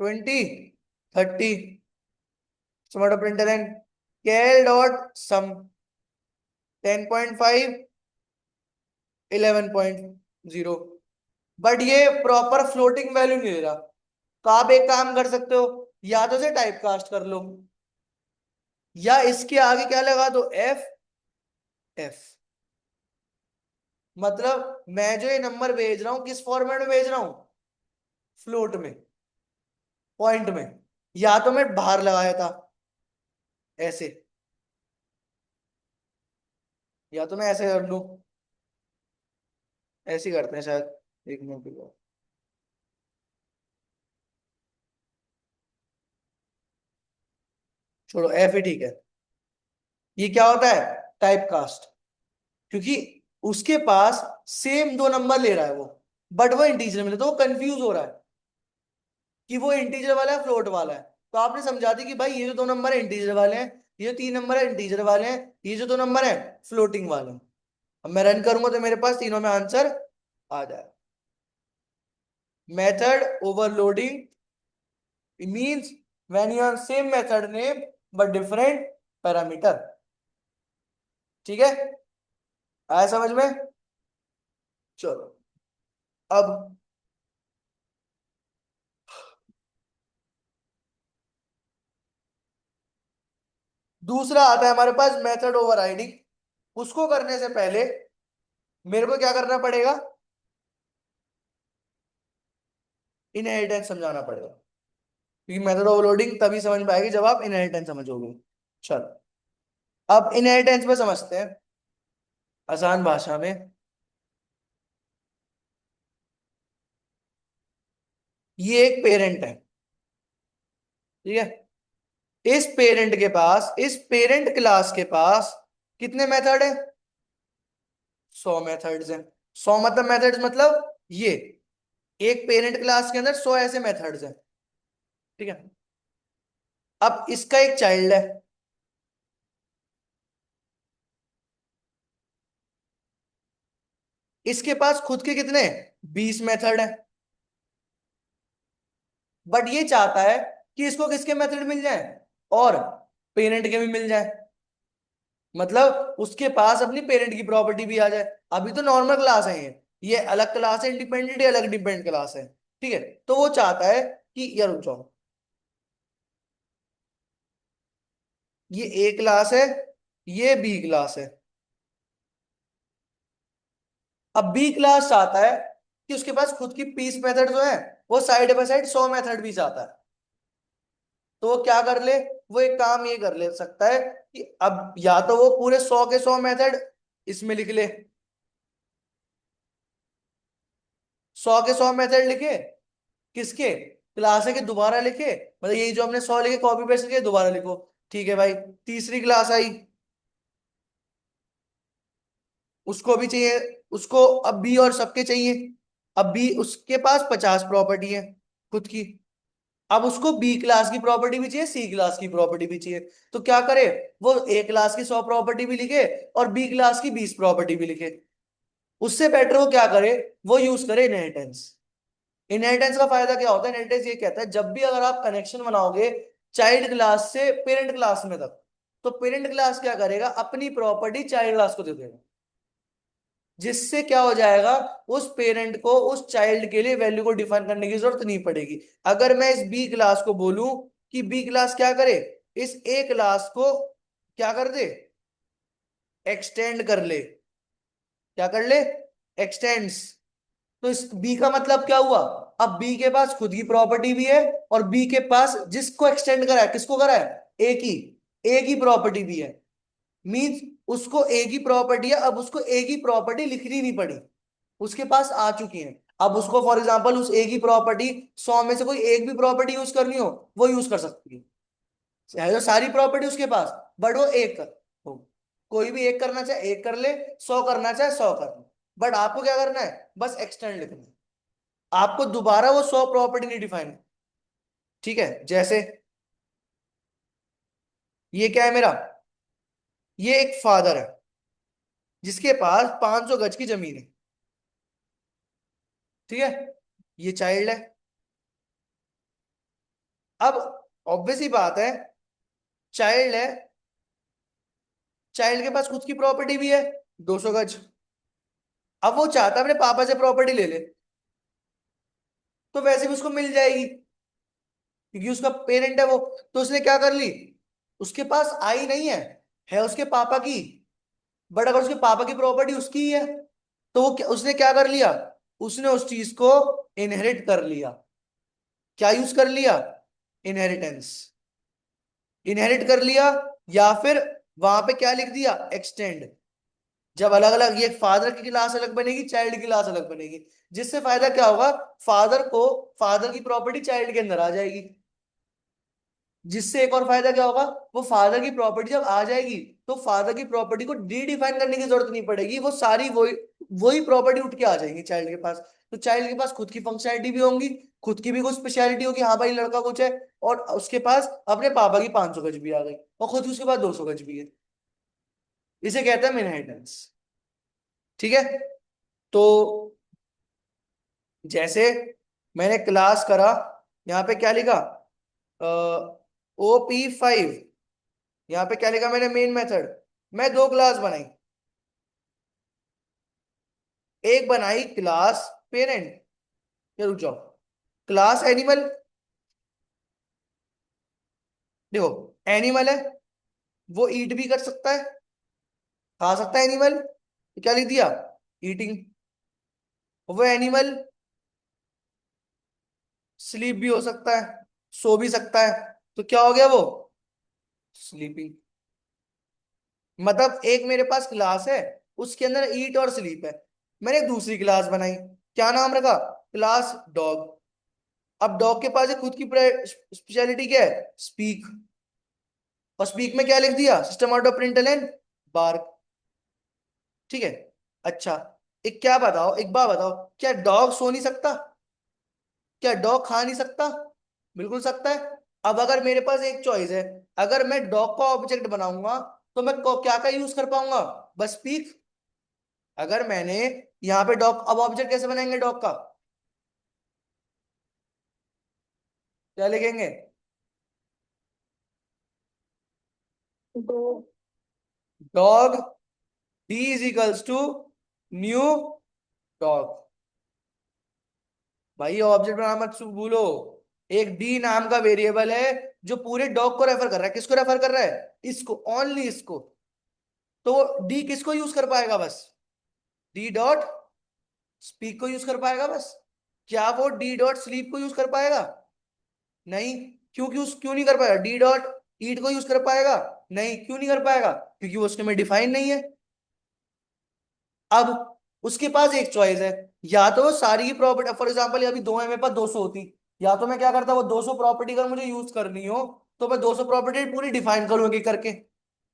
20 30। System out of println cal dot sum 10.5 11.0। But ये प्रॉपर फ्लोटिंग वैल्यू नहीं दे रहा। तो आप एक काम कर सकते हो, या तो से टाइप कास्ट कर लो, या इसके आगे क्या लगा दो? F F. मतलब मैं जो ये नंबर भेज रहा हूं किस फॉर्मेट में भेज रहा हूं? फ्लोट में, पॉइंट में। या तो मैं बाहर लगाया था ऐसे, या तो मैं ऐसे कर लूं। ऐसे ही करते हैं शायद, एक मिनट रुको। छोड़ो, एफ ही ठीक है। ये क्या होता है? Type cast. क्योंकि उसके पास सेम दो नंबर ले रहा है वो, बट वो इंटीजर में, तो वो कंफ्यूज हो रहा है कि वो इंटीजर वाला है फ्लोट वाला है। तो आपने समझा दी कि भाई ये जो दो नंबर है इंटीजर वाले हैं, ये जो तीन नंबर है इंटीजर वाले हैं, ये जो दो नंबर है फ्लोटिंग वाले हैं। अब मैं रन करूंगा तो मेरे पास तीनों में आंसर आ जाए। Method overloading means when you have same method name but different parameter. ठीक है, आया समझ में? चलो अब दूसरा आता है हमारे पास मेथड ओवरराइडिंग। उसको करने से पहले मेरे को क्या करना पड़ेगा, इनहेरिटेंस समझाना पड़ेगा, क्योंकि मेथड ओवरलोडिंग तभी समझ में आएगी जब आप इनहेरिटेंस समझोगे। चलो अब इनहेरिटेंस में समझते हैं आसान भाषा में। ये एक पेरेंट है, ठीक है। इस पेरेंट क्लास के पास कितने मेथड है, 100 मेथड्स हैं। 100 मेथड्स मतलब ये एक पेरेंट क्लास के अंदर 100 ऐसे मेथड्स हैं, ठीक है। अब इसका एक चाइल्ड है, इसके पास खुद के कितने 20 मेथड है। बट ये चाहता है कि इसको किसके मेथड मिल जाए, और पेरेंट के भी मिल जाए, मतलब उसके पास अपनी पेरेंट की प्रॉपर्टी भी आ जाए। अभी तो नॉर्मल क्लास है ये अलग क्लास है इंडिपेंडेंट, ये अलग डिपेंडेंट क्लास है, ठीक है। तो वो चाहता है कि यार रुक जाओ, ये ए क्लास है, ये बी क्लास है। अब बी क्लास चाहता है कि उसके पास खुद की 20 मेथड जो है वो साइड बाय साइड 100 मेथड भी चाहता है। तो वो क्या कर ले, वो एक काम ये कर ले सकता है कि अब या तो वो पूरे 100 के 100 मेथड इसमें लिख ले, 100 के 100 मेथड लिखे किसके, क्लास है, के दोबारा लिखे, मतलब यही जो हमने 100 लिखे कॉपी पेस्ट किए दोबारा लिखो, ठीक है भाई। तीसरी क्लास आई, उसको भी चाहिए, उसको अब बी और सबके चाहिए। अब बी उसके पास 50 प्रॉपर्टी है खुद की, अब उसको बी क्लास की प्रॉपर्टी भी चाहिए, सी क्लास की प्रॉपर्टी भी चाहिए। तो क्या करे, वो ए क्लास की 100 प्रॉपर्टी भी लिखे और बी क्लास की 20 प्रॉपर्टी भी लिखे। उससे बेटर वो क्या करे, वो यूज करे इनहेरिटेंस। इनहेरिटेंस का फायदा क्या होता है, इनहेरिटेंस ये कहता है जब भी अगर आप कनेक्शन बनाओगे चाइल्ड क्लास से पेरेंट क्लास में तक, तो पेरेंट क्लास क्या करेगा, अपनी प्रॉपर्टी चाइल्ड क्लास को दे देगा, जिससे क्या हो जाएगा, उस पेरेंट को उस चाइल्ड के लिए वैल्यू को डिफाइन करने की जरूरत नहीं पड़ेगी। अगर मैं इस बी क्लास को बोलूं कि बी क्लास क्या करे, इस ए क्लास को क्या कर दे, एक्सटेंड कर ले, क्या कर ले, एक्सटेंड्स। तो इस बी का मतलब क्या हुआ, अब बी के पास खुद की प्रॉपर्टी भी है और बी के पास जिसको एक्सटेंड करा है, किसको करा है, ए की प्रॉपर्टी भी है। मींस उसको ए की प्रॉपर्टी है, अब उसको ए की प्रॉपर्टी लिखनी नहीं पड़ी, उसके पास आ चुकी है। अब उसको फॉर एग्जांपल उस ए की प्रॉपर्टी 100 में से कोई एक भी प्रॉपर्टी यूज करनी हो वो यूज कर सकती है जो सारी प्रॉपर्टी उसके पास, बट वो एक कर हो, कोई भी एक करना चाहे एक कर ले, 100 करना चाहे 100 कर ले। बट आपको क्या करना है, बस एक्सटेंड लिखना है, आपको दोबारा वो 100 प्रॉपर्टी नहीं डिफाइन, ठीक है। जैसे ये क्या है मेरा, ये एक फादर है जिसके पास 500 गज की जमीन है, ठीक है। ये चाइल्ड है। अब ऑब्वियस ही बात है, चाइल्ड है, चाइल्ड के पास खुद की प्रॉपर्टी भी है 200 गज। अब वो चाहता है अपने पापा से प्रॉपर्टी ले ले, तो वैसे भी उसको मिल जाएगी क्योंकि उसका पेरेंट है वो। तो उसने क्या कर ली, उसके पास आई नहीं है उसके पापा की, बट अगर उसके पापा की प्रॉपर्टी उसकी ही है तो वो उसने क्या कर लिया, उसने उस चीज को इनहेरिट कर लिया। क्या यूज कर लिया, इनहेरिटेंस, इनहेरिट कर लिया, या फिर वहां पे क्या लिख दिया, एक्सटेंड। जब अलग अलग ये फादर की क्लास अलग बनेगी, चाइल्ड की क्लास अलग बनेगी, जिससे फायदा क्या होगा, फादर को फादर की प्रॉपर्टी चाइल्ड के अंदर आ जाएगी। जिससे एक और फायदा क्या होगा, वो फादर की प्रॉपर्टी जब आ जाएगी तो फादर की प्रॉपर्टी को रीडिफाइन करने की जरूरत नहीं पड़ेगी, वो सारी वही वही प्रॉपर्टी उठ के आ जाएगी चाइल्ड के पास। तो चाइल्ड के पास खुद की फंक्शनैलिटी भी होंगी, खुद की भी कुछ स्पेशलिटी होगी, हाँ भाई लड़का कुछ है, और उसके पास अपने पापा की 500 गज भी आ गई और खुद उसके पास 200 गज भी है। इसे कहते हैं इनहेरिटेंस, ठीक है। तो जैसे मैंने क्लास करा, यहाँ पे क्या लिखा, OP5, यहाँ पे क्या लिखा, मैंने मेन मेथड, मैं दो क्लास बनाई, एक बनाई क्लास पेरेंट, ये रुक जाओ, क्लास एनिमल, देखो एनिमल है, वो ईट भी कर सकता है, खा सकता है एनिमल, क्या लिख दिया, ईटिंग। वो एनिमल स्लीप भी हो सकता है, सो भी सकता है, तो क्या हो गया वो, स्लीपिंग। मतलब एक मेरे पास क्लास है, उसके अंदर ईट और स्लीप है, मैंने एक दूसरी क्लास बनाई, क्या नाम रखा, क्लास डॉग। अब डॉग के पास एक खुद की स्पेशलिटी क्या है, स्पीक, और स्पीक में क्या लिख दिया, system out of println bark. ठीक है। अच्छा, एक क्या बताओ, एक बात बताओ, क्या डॉग सो नहीं सकता, क्या डॉग खा नहीं सकता, बिल्कुल सकता है। अब अगर मेरे पास एक चॉइस है, अगर मैं डॉग का ऑब्जेक्ट बनाऊंगा तो मैं क्या का यूज कर पाऊंगा, बस स्पीक। अगर मैंने यहाँ पे डॉग, अब ऑब्जेक्ट कैसे बनाएंगे डॉग का, क्या लिखेंगे, Go. Dog, d is equals to new dog. भाई ऑब्जेक्ट बनाना मत भूलो, एक डी नाम का वेरिएबल है जो पूरे डॉग को रेफर कर रहा है, किसको रेफर कर रहा है, इसको, ओनली इसको। तो डी किसको यूज कर पाएगा बस, डी डॉट स्पीक को यूज कर पाएगा बस। क्या वो डी डॉट स्लीप को यूज कर पाएगा, नहीं। क्यों नहीं कर पाएगा, डी डॉट ईट को यूज कर पाएगा, नहीं। क्यों नहीं कर पाएगा, क्योंकि वो उसके में डिफाइन नहीं है। अब उसके पास एक चॉइस है, या तो वो सारी की प्रॉपर्टी, फॉर एग्जांपल अभी दो है मेरे पास, 200 होती, या तो मैं क्या करता, वो 200 प्रॉपर्टी अगर मुझे यूज करनी हो तो मैं 200 प्रॉपर्टी पूरी डिफाइन करूंगी करके,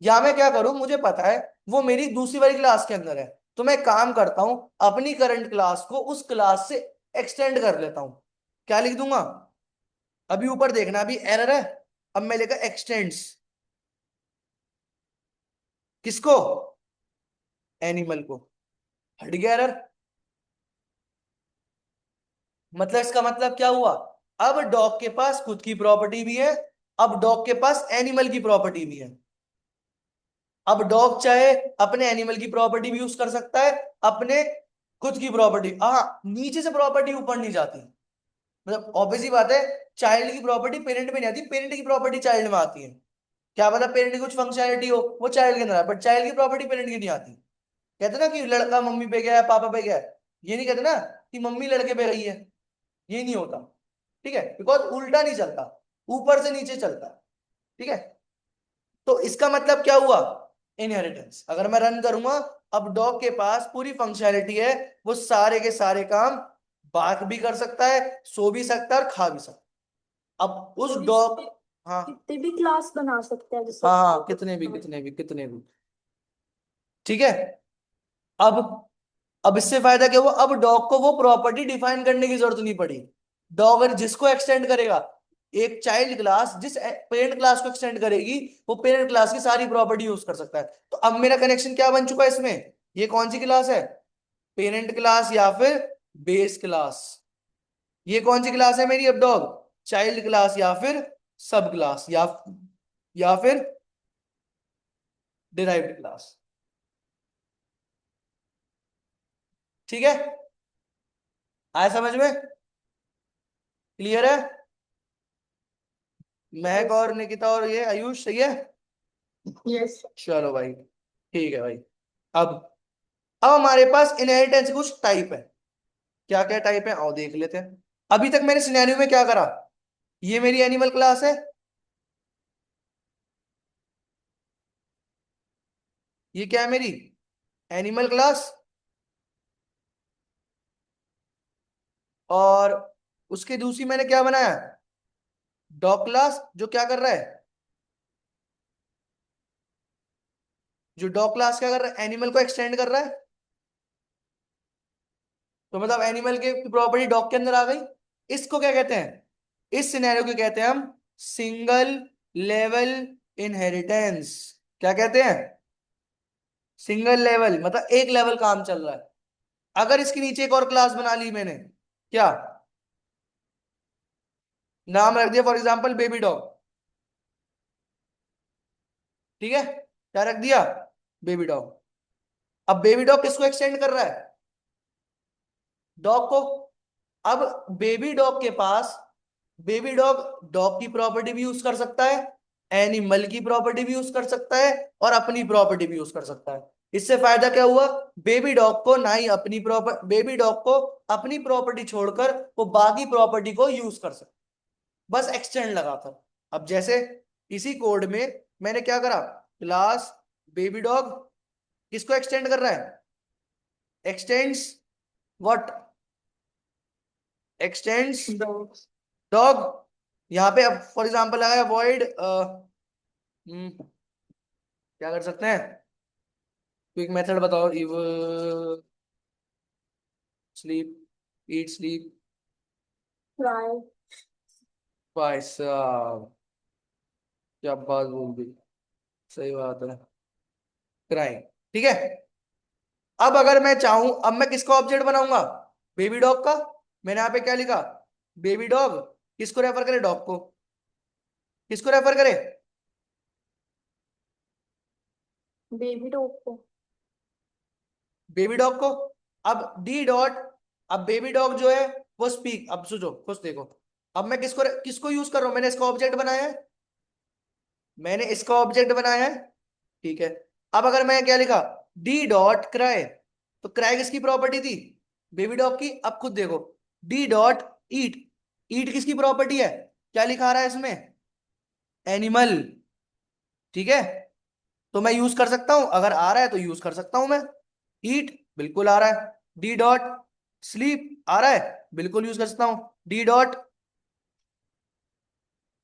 या मैं क्या करूं, मुझे पता है वो मेरी दूसरी वाली क्लास के अंदर है, तो मैं काम करता हूं, अपनी करंट क्लास को उस क्लास से एक्सटेंड कर लेता हूं, क्या लिख दूंगा, अभी ऊपर देखना, अभी एरर है, अब मैं लिखा एक्सटेंड्स, किसको, एनिमल को, हट गया एरर। मतलब इसका मतलब क्या हुआ, अब डॉग के पास खुद की प्रॉपर्टी भी है, अब डॉग के पास एनिमल की प्रॉपर्टी भी है। अब डॉग चाहे अपने एनिमल की प्रॉपर्टी भी यूज कर सकता है, अपने खुद की प्रॉपर्टी, हाँ नीचे से प्रॉपर्टी ऊपर नहीं जाती, मतलब ऑब्वियसली बात है, चाइल्ड की प्रॉपर्टी पेरेंट में नहीं आती, पेरेंट की प्रॉपर्टी चाइल्ड में आती है। क्या पता पेरेंट की कुछ फंक्शनैलिटी हो वो चाइल्ड के अंदर है, बट चाइल्ड की प्रॉपर्टी पेरेंट की नहीं आती। कहते ना कि लड़का मम्मी पे गया है, पापा पे गया है, ये नहीं कहते ना कि मम्मी लड़के पे गई है, ये नहीं होता। ठीक है, बिकॉज उल्टा नहीं चलता, ऊपर से नीचे चलता है। ठीक है, तो इसका मतलब क्या हुआ, इनहेरिटेंस। अगर मैं रन करूंगा, अब डॉग के पास पूरी फंक्शनैलिटी है, वो सारे के सारे काम बात भी कर सकता है, सो भी सकता है और खा भी सकता है। अब उस और डॉग, इसमें हाँ कितने भी क्लास बना सकते हैं जैसे हाँ हाँ, कितने भी। ठीक है। अब अब इससे फायदा क्या हुआ, अब डॉग को वो प्रॉपर्टी डिफाइन करने की जरूरत नहीं पड़ी। डॉग अगर जिसको एक्सटेंड करेगा, एक चाइल्ड क्लास जिस पेरेंट क्लास को एक्सटेंड करेगी, वो पेरेंट क्लास की सारी प्रॉपर्टी यूज कर सकता है। तो अब मेरा कनेक्शन क्या बन चुका है इसमें, ये कौन सी क्लास है, पेरेंट क्लास या फिर बेस क्लास। ये कौन सी क्लास है मेरी, अब डॉग, चाइल्ड क्लास या फिर सब क्लास, या फिर डिराइव्ड क्लास। ठीक है, आया समझ में, क्लियर है। महक यस और सर। निकिता और ये आयुष, सही है। Yes sir. चलो भाई, ठीक है भाई। अब अब हमारे पास इनहेरिटेंस कुछ टाइप है, क्या क्या टाइप है आओ देख लेते हैं। अभी तक मैंने सिनेरियो में क्या करा, ये मेरी एनिमल क्लास है, ये क्या है मेरी एनिमल क्लास, और उसके दूसरी मैंने क्या बनाया, डॉग क्लास, जो क्या कर रहा है, जो डॉग क्लास क्या कर रहा है, एनिमल को एक्सटेंड कर रहा है। तो मतलब एनिमल के प्रॉपर्टी डॉग के अंदर आ गई। इसको क्या कहते हैं, इस सिनेरियो को कहते हैं हम सिंगल लेवल इनहेरिटेंस। क्या कहते हैं, सिंगल लेवल, मतलब एक लेवल काम चल रहा है। अगर इसके नीचे एक और क्लास बना ली मैंने, क्या नाम रख दिया, फॉर एग्जांपल बेबी डॉग। ठीक है, क्या रख दिया, बेबी डॉग। अब बेबी डॉग किसको एक्सटेंड कर रहा है, डॉग को। अब बेबी डॉग के पास, बेबी डॉग डॉग की प्रॉपर्टी भी यूज कर सकता है, एनिमल की प्रॉपर्टी भी यूज कर सकता है, और अपनी प्रॉपर्टी भी यूज कर सकता है। इससे फायदा क्या हुआ? बेबी डॉग को ना ही अपनी प्रॉपर बेबी डॉग को अपनी प्रॉपर्टी छोड़कर वो बाकी प्रॉपर्टी को यूज कर सकता, बस एक्सटेंड लगाकर। अब जैसे इसी कोड में मैंने क्या करा, क्लास बेबी डॉग किसको एक्सटेंड कर रहा है? X tends what? X tends Dogs. Dog. यहाँ पे अब फॉर एग्जांपल लगाया वॉइड, क्या कर सकते हैं? क्विक मेथड बताओ। इव स्लीप, ईट स्लीप। Cry. भाई साहब क्या बात बोल दी, सही बात है, क्राइम। ठीक है। अब अगर मैं चाहूं, अब मैं किसका ऑब्जेक्ट बनाऊंगा? बेबी डॉग का। मैंने यहाँ पे क्या लिखा? बेबी डॉग किसको रेफर करे? डॉग को। किसको रेफर करे? Baby dog को। बेबी डॉग को। अब डी डॉट, अब बेबी डॉग जो है वो स्पीक, अब सोचो कुछ देखो, अब मैं किसको किसको यूज कर रहा हूं? मैंने इसका ऑब्जेक्ट बनाया है, मैंने इसका ऑब्जेक्ट बनाया है। ठीक है। अब अगर मैं क्या लिखा, डी डॉट क्राई, तो क्राई किसकी प्रॉपर्टी थी? बेबी डॉग की। अब खुद देखो, डी डॉट ईट, ईट किसकी प्रॉपर्टी है? क्या लिखा रहा है इसमें? एनिमल। ठीक है। तो मैं यूज कर सकता हूं, अगर आ रहा है तो यूज कर सकता हूं मैं। ईट बिल्कुल आ रहा है। डी डॉट स्लीप आ रहा है, बिल्कुल यूज कर सकता हूं। डी डॉट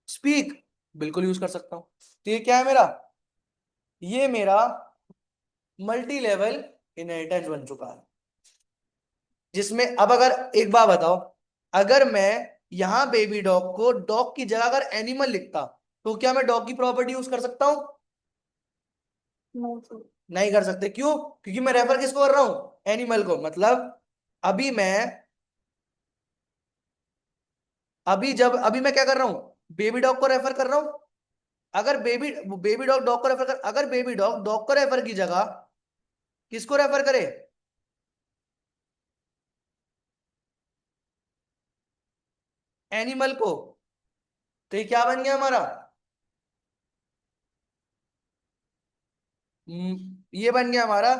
स्पीक बिल्कुल यूज कर सकता हूं। तो ये क्या है मेरा? ये मेरा मल्टी लेवल इनहेरिटेंस बन चुका है, जिसमें अब अगर एक बात बताओ, अगर मैं यहां बेबी डॉग को डॉग की जगह अगर एनिमल लिखता, तो क्या मैं डॉग की प्रॉपर्टी यूज कर सकता हूं? No sir. नहीं कर सकते। क्यों? क्योंकि मैं रेफर किसको कर रहा हूं? एनिमल को। मतलब अभी मैं, अभी मैं क्या कर रहा हूं? बेबी डॉग को रेफर कर रहा हूं। अगर बेबी डॉग डॉग को रेफर कर, अगर बेबी डॉग डॉग को रेफर की जगह किसको रेफर करे? एनिमल को। तो ये क्या बन गया हमारा? ये बन गया हमारा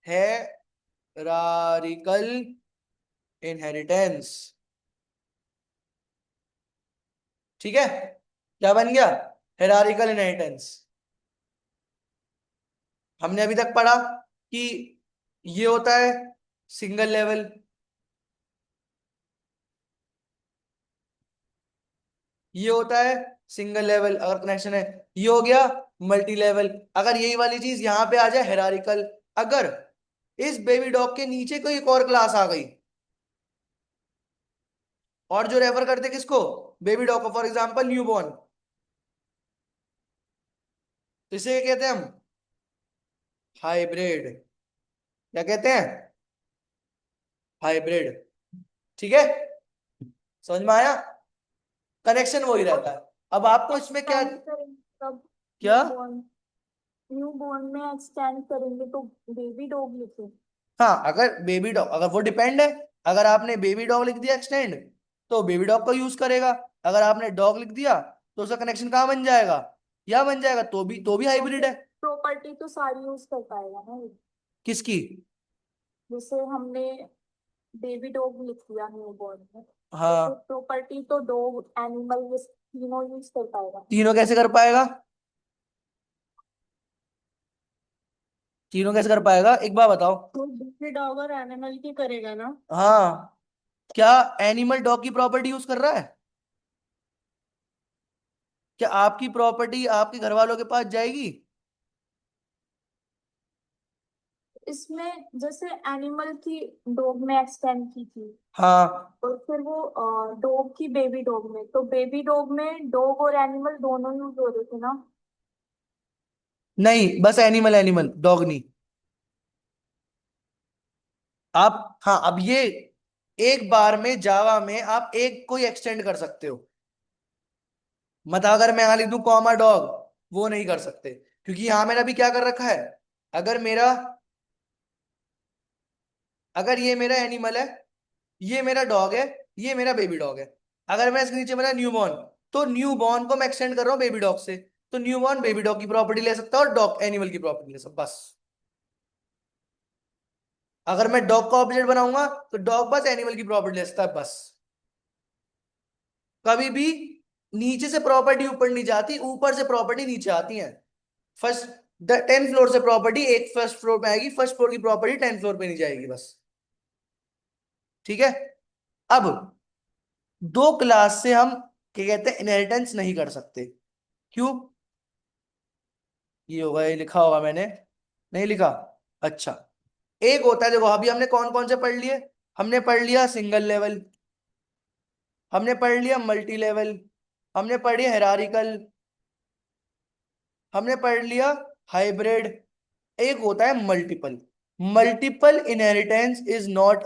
हेरारिकल इनहेरिटेंस। ठीक है। क्या बन गया? Hierarchical inheritance. हमने अभी तक पढ़ा कि ये होता है सिंगल लेवल, ये होता है सिंगल लेवल अगर कनेक्शन है, ये हो गया मल्टी लेवल। अगर यही वाली चीज यहां पे आ जाए हेरारिकल, अगर इस बेबी डॉग के नीचे कोई एक और क्लास आ गई और जो रेफर करते किसको? बेबी डॉग को, फॉर एग्जांपल न्यूबॉर्न, तो इसे क्या कहते हैं हम? हाइब्रिड। क्या कहते हैं? हाइब्रिड। ठीक है। समझ में आया? कनेक्शन वही रहता है। अब आपको इसमें क्या एक्सटेंड करेंगे तब क्या? न्यू बॉर्न में एक्सटेंड करेंगे तो बेबी डॉग लिखे। हाँ, अगर बेबी डॉग, अगर वो डिपेंड है, अगर आपने बेबी डॉग लिख दिया एक्सटेंड, तो बेबी डॉग को यूज करेगा। अगर आपने डॉग लिख दिया तो उसका कनेक्शन कहाँ बन जाएगा? या बन जाएगा, तो भी तो हाइब्रिड फिर है। प्रॉपर्टी तो सारी यूज कर पाएगा ना ये। किसकी? जैसे हमने बेबी डॉग लिख दिया न्यू बॉर्न में, तो फिर हाँ। प्रॉपर्टी तो डॉग एनिमल ये तीनों यूज कर पाएगा। तीनों कैसे कर पाएगा? तीनों कैसे कर पाएगा, एक बार बताओ। तो बेबी डॉग और एनिमल की करेगा ना। हाँ। क्या एनिमल डॉग की प्रॉपर्टी यूज कर रहा है? क्या आपकी प्रॉपर्टी आपके घर वालों के पास जाएगी? इसमें जैसे एनिमल की डॉग में एक्सटेंड की थी, हाँ। और फिर वो डॉग की बेबी डॉग में, तो बेबी डॉग में डॉग और एनिमल दोनों यूज हो रहे थे ना। नहीं, बस एनिमल, एनिमल डॉग नहीं। आप, हाँ, अब ये एक बार में जावा में आप एक को ही एक्सटेंड कर सकते हो। मतलब अगर मैं यहां लिख दूं कॉमा डॉग, वो नहीं कर सकते, क्योंकि यहां मैंने अभी क्या कर रखा है, अगर मेरा, अगर ये मेरा एनिमल है, ये मेरा डॉग है, ये मेरा बेबी डॉग है। अगर मैं इसके नीचे मेरा न्यू बॉर्न, तो न्यू बॉर्न को मैं एक्सटेंड कर रहा हूँ बेबी डॉग से, तो न्यू बॉर्न बेबी डॉग की प्रॉपर्टी ले सकता है और डॉग एनिमल की प्रॉपर्टी ले सकता, बस। अगर मैं डॉग का ऑब्जेक्ट बनाऊंगा तो डॉग बस एनिमल की प्रॉपर्टी ले सकता है, बस। कभी भी नीचे से प्रॉपर्टी ऊपर नहीं जाती, ऊपर से प्रॉपर्टी नीचे आती है। फर्स्ट 10 फ्लोर से प्रॉपर्टी एक फर्स्ट फ्लोर पे आएगी, फर्स्ट फ्लोर की प्रॉपर्टी 10 फ्लोर पे नहीं जाएगी, बस। ठीक है। अब दो क्लास से हम क्या कहते हैं, इनहेरिटेंस नहीं कर सकते। क्यों? ये होगा, ये लिखा होगा मैंने, नहीं लिखा? अच्छा। एक होता है, देखो अभी हमने कौन कौन से पढ़ लिए। हमने पढ़ लिया सिंगल लेवल, हमने पढ़ लिया मल्टी लेवल, हमने पढ़ लिया हेरारिकल, हमने पढ़ लिया हाइब्रिड। एक होता है multiple. Multiple inheritance is not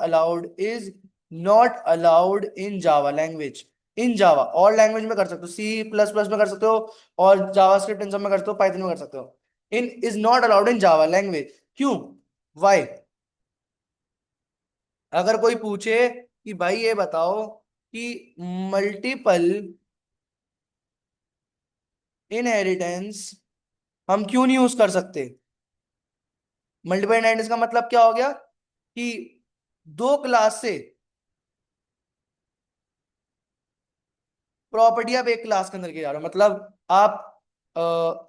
allowed in Java language. In Java और लैंग्वेज में कर सकते हो, C++ में कर सकते हो, और जावास्क्रिप्ट इन सब में कर सकते हो, पाइथन में कर सकते हो। In is not allowed in Java language. क्यों? वाई? अगर कोई पूछे कि भाई ये बताओ कि मल्टीपल इनहेरिटेंस हम क्यों नहीं यूज कर सकते। मल्टीपल इनहेरिटेंस का मतलब क्या हो गया कि दो क्लास से प्रॉपर्टी आप एक क्लास के अंदर की जा रहे हो, मतलब आप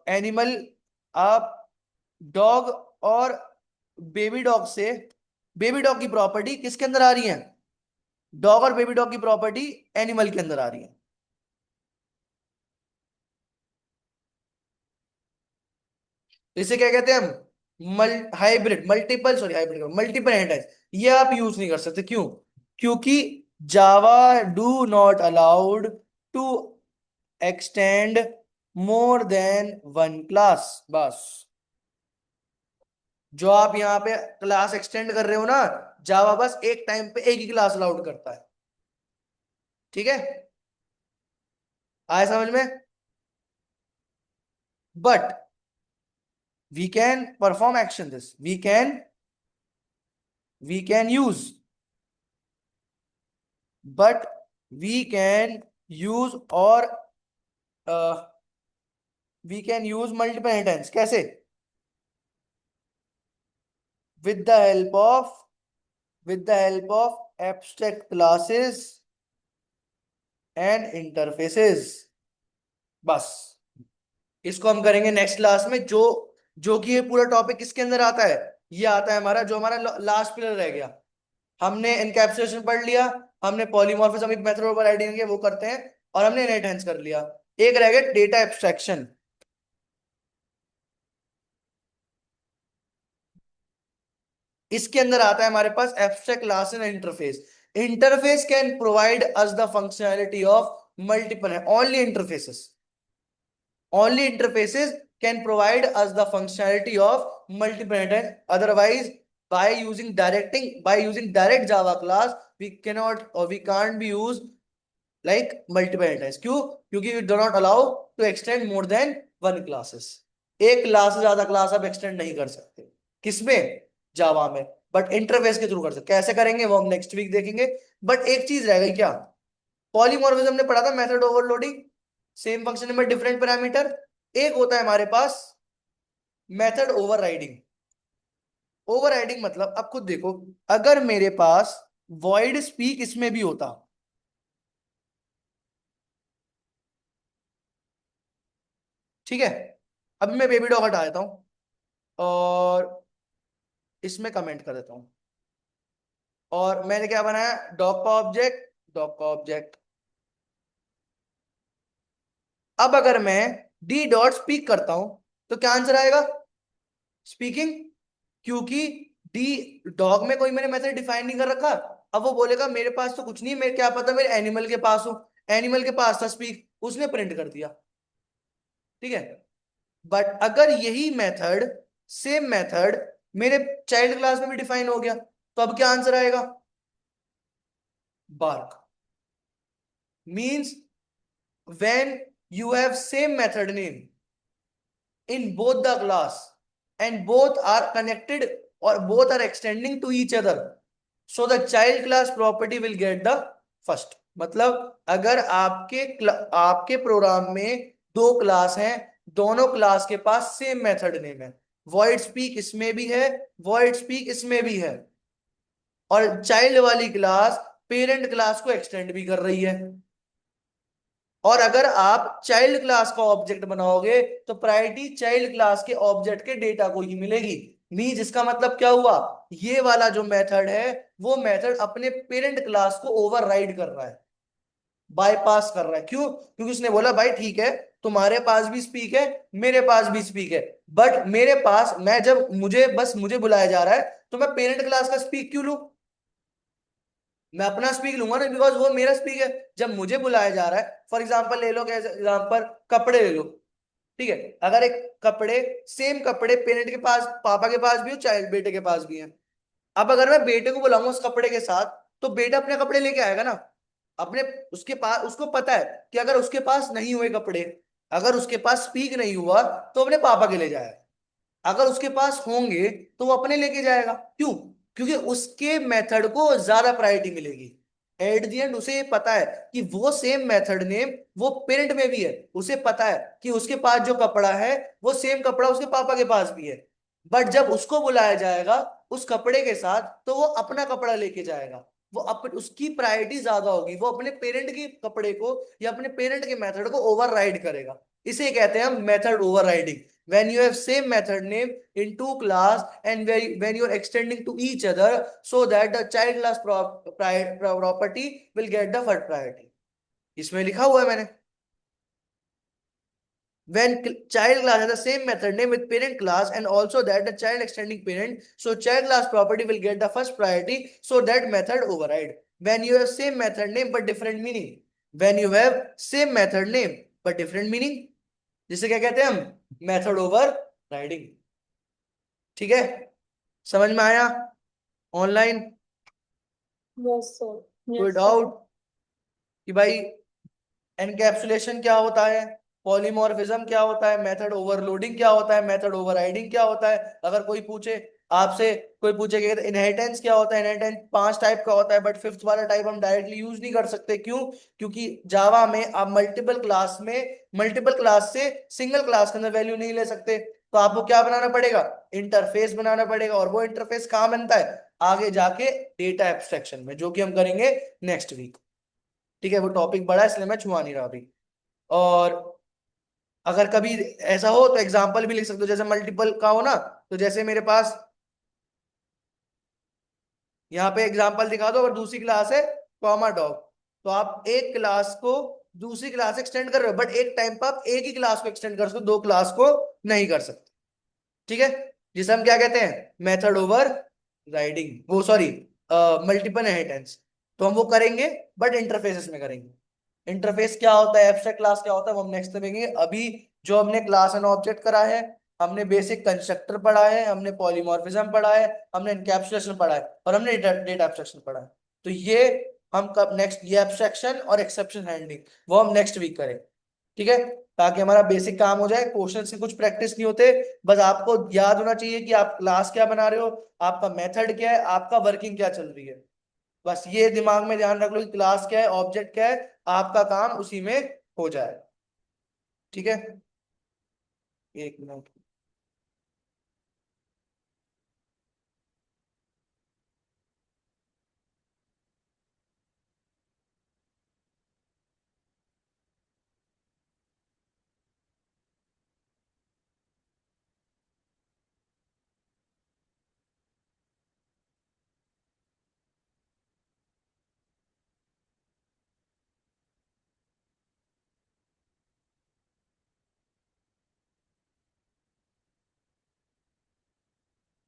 एनिमल, आप डॉग और बेबी डॉग से, बेबी डॉग की प्रॉपर्टी किसके अंदर आ रही है, डॉग और बेबी डॉग की प्रॉपर्टी एनिमल के अंदर आ रही है। तो इसे क्या कहते हैं हम, hybrid, multiple, sorry hybrid, multiple inheritance. ये आप यूज नहीं कर सकते। क्यों? क्योंकि Java do not allowed to extend more than one class, बस। जो आप यहाँ पे क्लास एक्सटेंड कर रहे हो ना, जावा बस एक टाइम पे एक ही क्लास अलाउड करता है। ठीक है, आया समझ में? But we can perform action, this we can use, but we can use, और we can use multiple inheritance कैसे? With the help of abstract classes and interfaces, बस। इसको हम करेंगे नेक्स्ट क्लास में। जो जो कि ये पूरा टॉपिक किसके अंदर आता है, ये आता है हमारा, जो हमारा लास्ट पिलर रह गया। हमने एनकैप्सुलेशन पढ़ लिया, हमने पॉलीमॉर्फिज्म मेथड ओवर राइडिंग के वो करते हैं, और हमने इनहेरिटेंस कर लिया। एक रह गया डेटा एब्स्ट्रैक्शन। इसके अंदर आता है हमारे पास abstract class and interface. Interface can provide us the functionality of multiple है, only interfaces can provide us the functionality of multiple inheritance. Otherwise, by using direct Java class, we cannot or we can't be used like multiple inheritance. क्यों? क्योंकि we do not allow to extend more than one classes। एक क्लास से ज्यादा क्लास आप एक्सटेंड नहीं कर सकते। किसमें? जावा में। बट इंटरफेस के थ्रू कर सकते। कैसे करेंगे वो हम नेक्स्ट वीक देखेंगे। बट एक चीज रह गई क्या, पॉलीमॉर्फिज्म ने पढ़ा था, मेथड ओवरलोडिंग, सेम फंक्शन में डिफरेंट पैरामीटर। एक होता है हमारे पास मेथड ओवरराइडिंग। ओवरराइडिंग मतलब अब खुद देखो, अगर मेरे पास वॉइड स्पीक इसमें भी होता, ठीक है, अब मैं बेबी डॉग हटा देता हूं और इसमें कमेंट कर देता हूं, और मैंने क्या बनाया, डॉग का ऑब्जेक्ट। अब अगर मैं डी डॉट स्पीक करता हूं तो क्या आंसर आएगा, स्पीकिंग। क्योंकि डी डॉग में कोई मैंने मेथड डिफाइन नहीं कर रखा। अब वो बोलेगा मेरे पास तो कुछ नहीं, मैं क्या पता मेरे एनिमल के पास हो, एनिमल के पास था स्पीक, उसने प्रिंट कर दिया। ठीक है। बट अगर यही मेथड, सेम मेथड मेरे चाइल्ड क्लास में भी डिफाइन हो गया, तो अब क्या आंसर आएगा, bark. Means when you have same method name in both the class and both are connected or both are extending to each other, so the child class property will get the first. मतलब अगर आपके प्रोग्राम में दो क्लास हैं, दोनों क्लास के पास सेम मेथड नेम है, वॉइड स्पीक इसमें भी है, वॉइड स्पीक इसमें भी है, और चाइल्ड वाली क्लास पेरेंट क्लास को एक्सटेंड भी कर रही है, और अगर आप चाइल्ड क्लास का ऑब्जेक्ट बनाओगे तो प्रायोरिटी चाइल्ड क्लास के ऑब्जेक्ट के डेटा को ही मिलेगी। मीन जिसका मतलब क्या हुआ, ये वाला जो मेथड है वो मेथड अपने पेरेंट क्लास को ओवरराइड कर रहा है, बाईपास कर रहा है। क्यों? क्योंकि उसने बोला भाई ठीक है, तुम्हारे पास भी स्पीक है, मेरे पास भी स्पीक है, बट मेरे पास, मैं जब मुझे बुलाया जा रहा है तो मैं पेरेंट क्लास का स्पीक क्यों लूं? मैं अपना स्पीक लूंगा ना, बिकॉज वो मेरा स्पीक है। जब मुझे बुलाया जा रहा है, फॉर एग्जाम्पल ले लो, कैसे एग्जाम्पल, कपड़े ले लो। ठीक है, अगर एक कपड़े, सेम कपड़े पेरेंट के पास, पापा के पास भी हो, चाहे बेटे के पास भी है, अब अगर मैं बेटे को बुलाऊंगा उस कपड़े के साथ, तो बेटा अपने कपड़े लेके आएगा ना, अपने, उसके पास, उसको पता है कि अगर उसके पास नहीं हुए कपड़े, अगर उसके पास स्पीक नहीं हुआ, तो अपने पापा के ले जाएगा। अगर उसके पास होंगे तो वो अपने लेके जाएगा। क्यों? क्योंकि उसके मेथड को ज्यादा प्रायोरिटी मिलेगी। एट द एंड उसे ये पता है कि वो सेम मेथड नेम वो पेरेंट में भी है, उसे पता है कि उसके पास जो कपड़ा है वो सेम कपड़ा उसके पापा के पास भी है, बट जब उसको बुलाया जाएगा उस कपड़े के साथ, तो वो अपना कपड़ा लेके जाएगा। वो उसकी प्रायोरिटी ज्यादा होगी, वो अपने पेरेंट के कपड़े को या अपने पेरेंट के मेथड को ओवरराइड करेगा। इसे कहते हैं हम method overriding. when you have same method name in two class and when you are extending to each other, so that the child class property will get the first priority। इसमें लिखा हुआ है मैंने, when child class has the same method name with parent class and also that the child extending parent, so child class property will get the first priority, so that method override। when you have same method name but different meaning, when you have same method name but different meaning, जिसे क्या कहते हैं हम, मेथड ओवर राइडिंग। ठीक है, समझ में आया? Online yes sir. कोई यस सर। डाउट कि भाई एनकैप्सुलेशन क्या होता है, पॉलीमॉर्फिज्म क्या होता है, मेथड ओवरलोडिंग क्या होता है, मेथड ओवरराइडिंग क्या होता है? अगर कोई पूछे आपसे, कोई पूछे कि इनहेरिटेंस क्या होता है, इनहेरिटेंस 5 टाइप का होता है, बट फिफ्थ वाला टाइप हम डायरेक्टली यूज नहीं कर सकते। क्यों? क्योंकि जावा में आप मल्टीपल क्लास से सिंगल क्लास के अंदर वैल्यू नहीं ले सकते, तो आपको क्या बनाना पड़ेगा, इंटरफेस बनाना पड़ेगा। और वो इंटरफेस कहाँ बनता है, आगे जाके डेटा एब्स्ट्रैक्शन में, जो कि हम करेंगे नेक्स्ट वीक। ठीक है, वो टॉपिक बड़ा है इसलिए मैं छुआ नहीं रहा अभी। और अगर कभी ऐसा हो तो एग्जाम्पल भी लिख सकते हो, जैसे मल्टीपल का हो ना, तो जैसे मेरे पास यहाँ पे एग्जाम्पल दिखा दो, अगर दूसरी क्लास है कॉमा डॉग, तो आप एक क्लास को दूसरी क्लास एक्सटेंड कर रहे हो, बट एक टाइम पर आप एक ही क्लास को एक्सटेंड कर सकते हो, दो क्लास को नहीं कर सकते। ठीक है, जिसे हम क्या कहते हैं, मेथड ओवर राइडिंग, वो सॉरी, मल्टीपल इनहेरिटेंस। तो हम वो करेंगे, बट इंटरफेसेस में करेंगे। इंटरफेस क्या होता है, एब्स्ट्रैक्ट क्लास क्या होता है, वो हम नेक्स्ट देखेंगे। अभी जो हमने क्लास एंड ऑब्जेक्ट करा है, हमने बेसिक कंस्ट्रक्टर पढ़ा है, हमने पॉलीमॉर्फिज्म पढ़ा है, हमने एनकैप्सुलेशन पढ़ा है, और हमने डेटा एब्स्ट्रैक्शन पढ़ा है। तो ये हम कब नेक्स्ट, ये एब्स्ट्रैक्शन और एक्सेप्शन हैंडलिंग वो हम नेक्स्ट वीक करें। ठीक है, ताकि हमारा बेसिक काम हो जाए, क्वेश्चन की कुछ प्रैक्टिस नहीं होते, बस आपको याद होना चाहिए कि आप क्लास क्या बना रहे हो, आपका मेथड क्या है, आपका वर्किंग क्या चल रही है। बस ये दिमाग में ध्यान रख लो कि क्लास क्या है, ऑब्जेक्ट क्या है, आपका काम उसी में हो जाए। ठीक है, एक मिनट।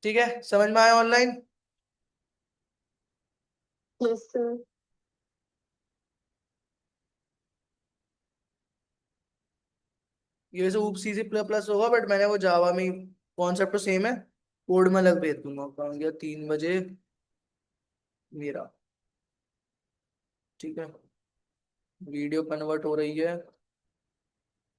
ठीक है, समझ में आया ऑनलाइन? Yes sir. ये वैसे ऊप सी प्लस प्लस होगा, बट मैंने वो जावा में, कॉन्सेप्ट तो सेम है, कोड में अलग भेज दूंगा। कहाँ गया, 3 बजे मेरा। ठीक है, वीडियो कन्वर्ट हो रही है।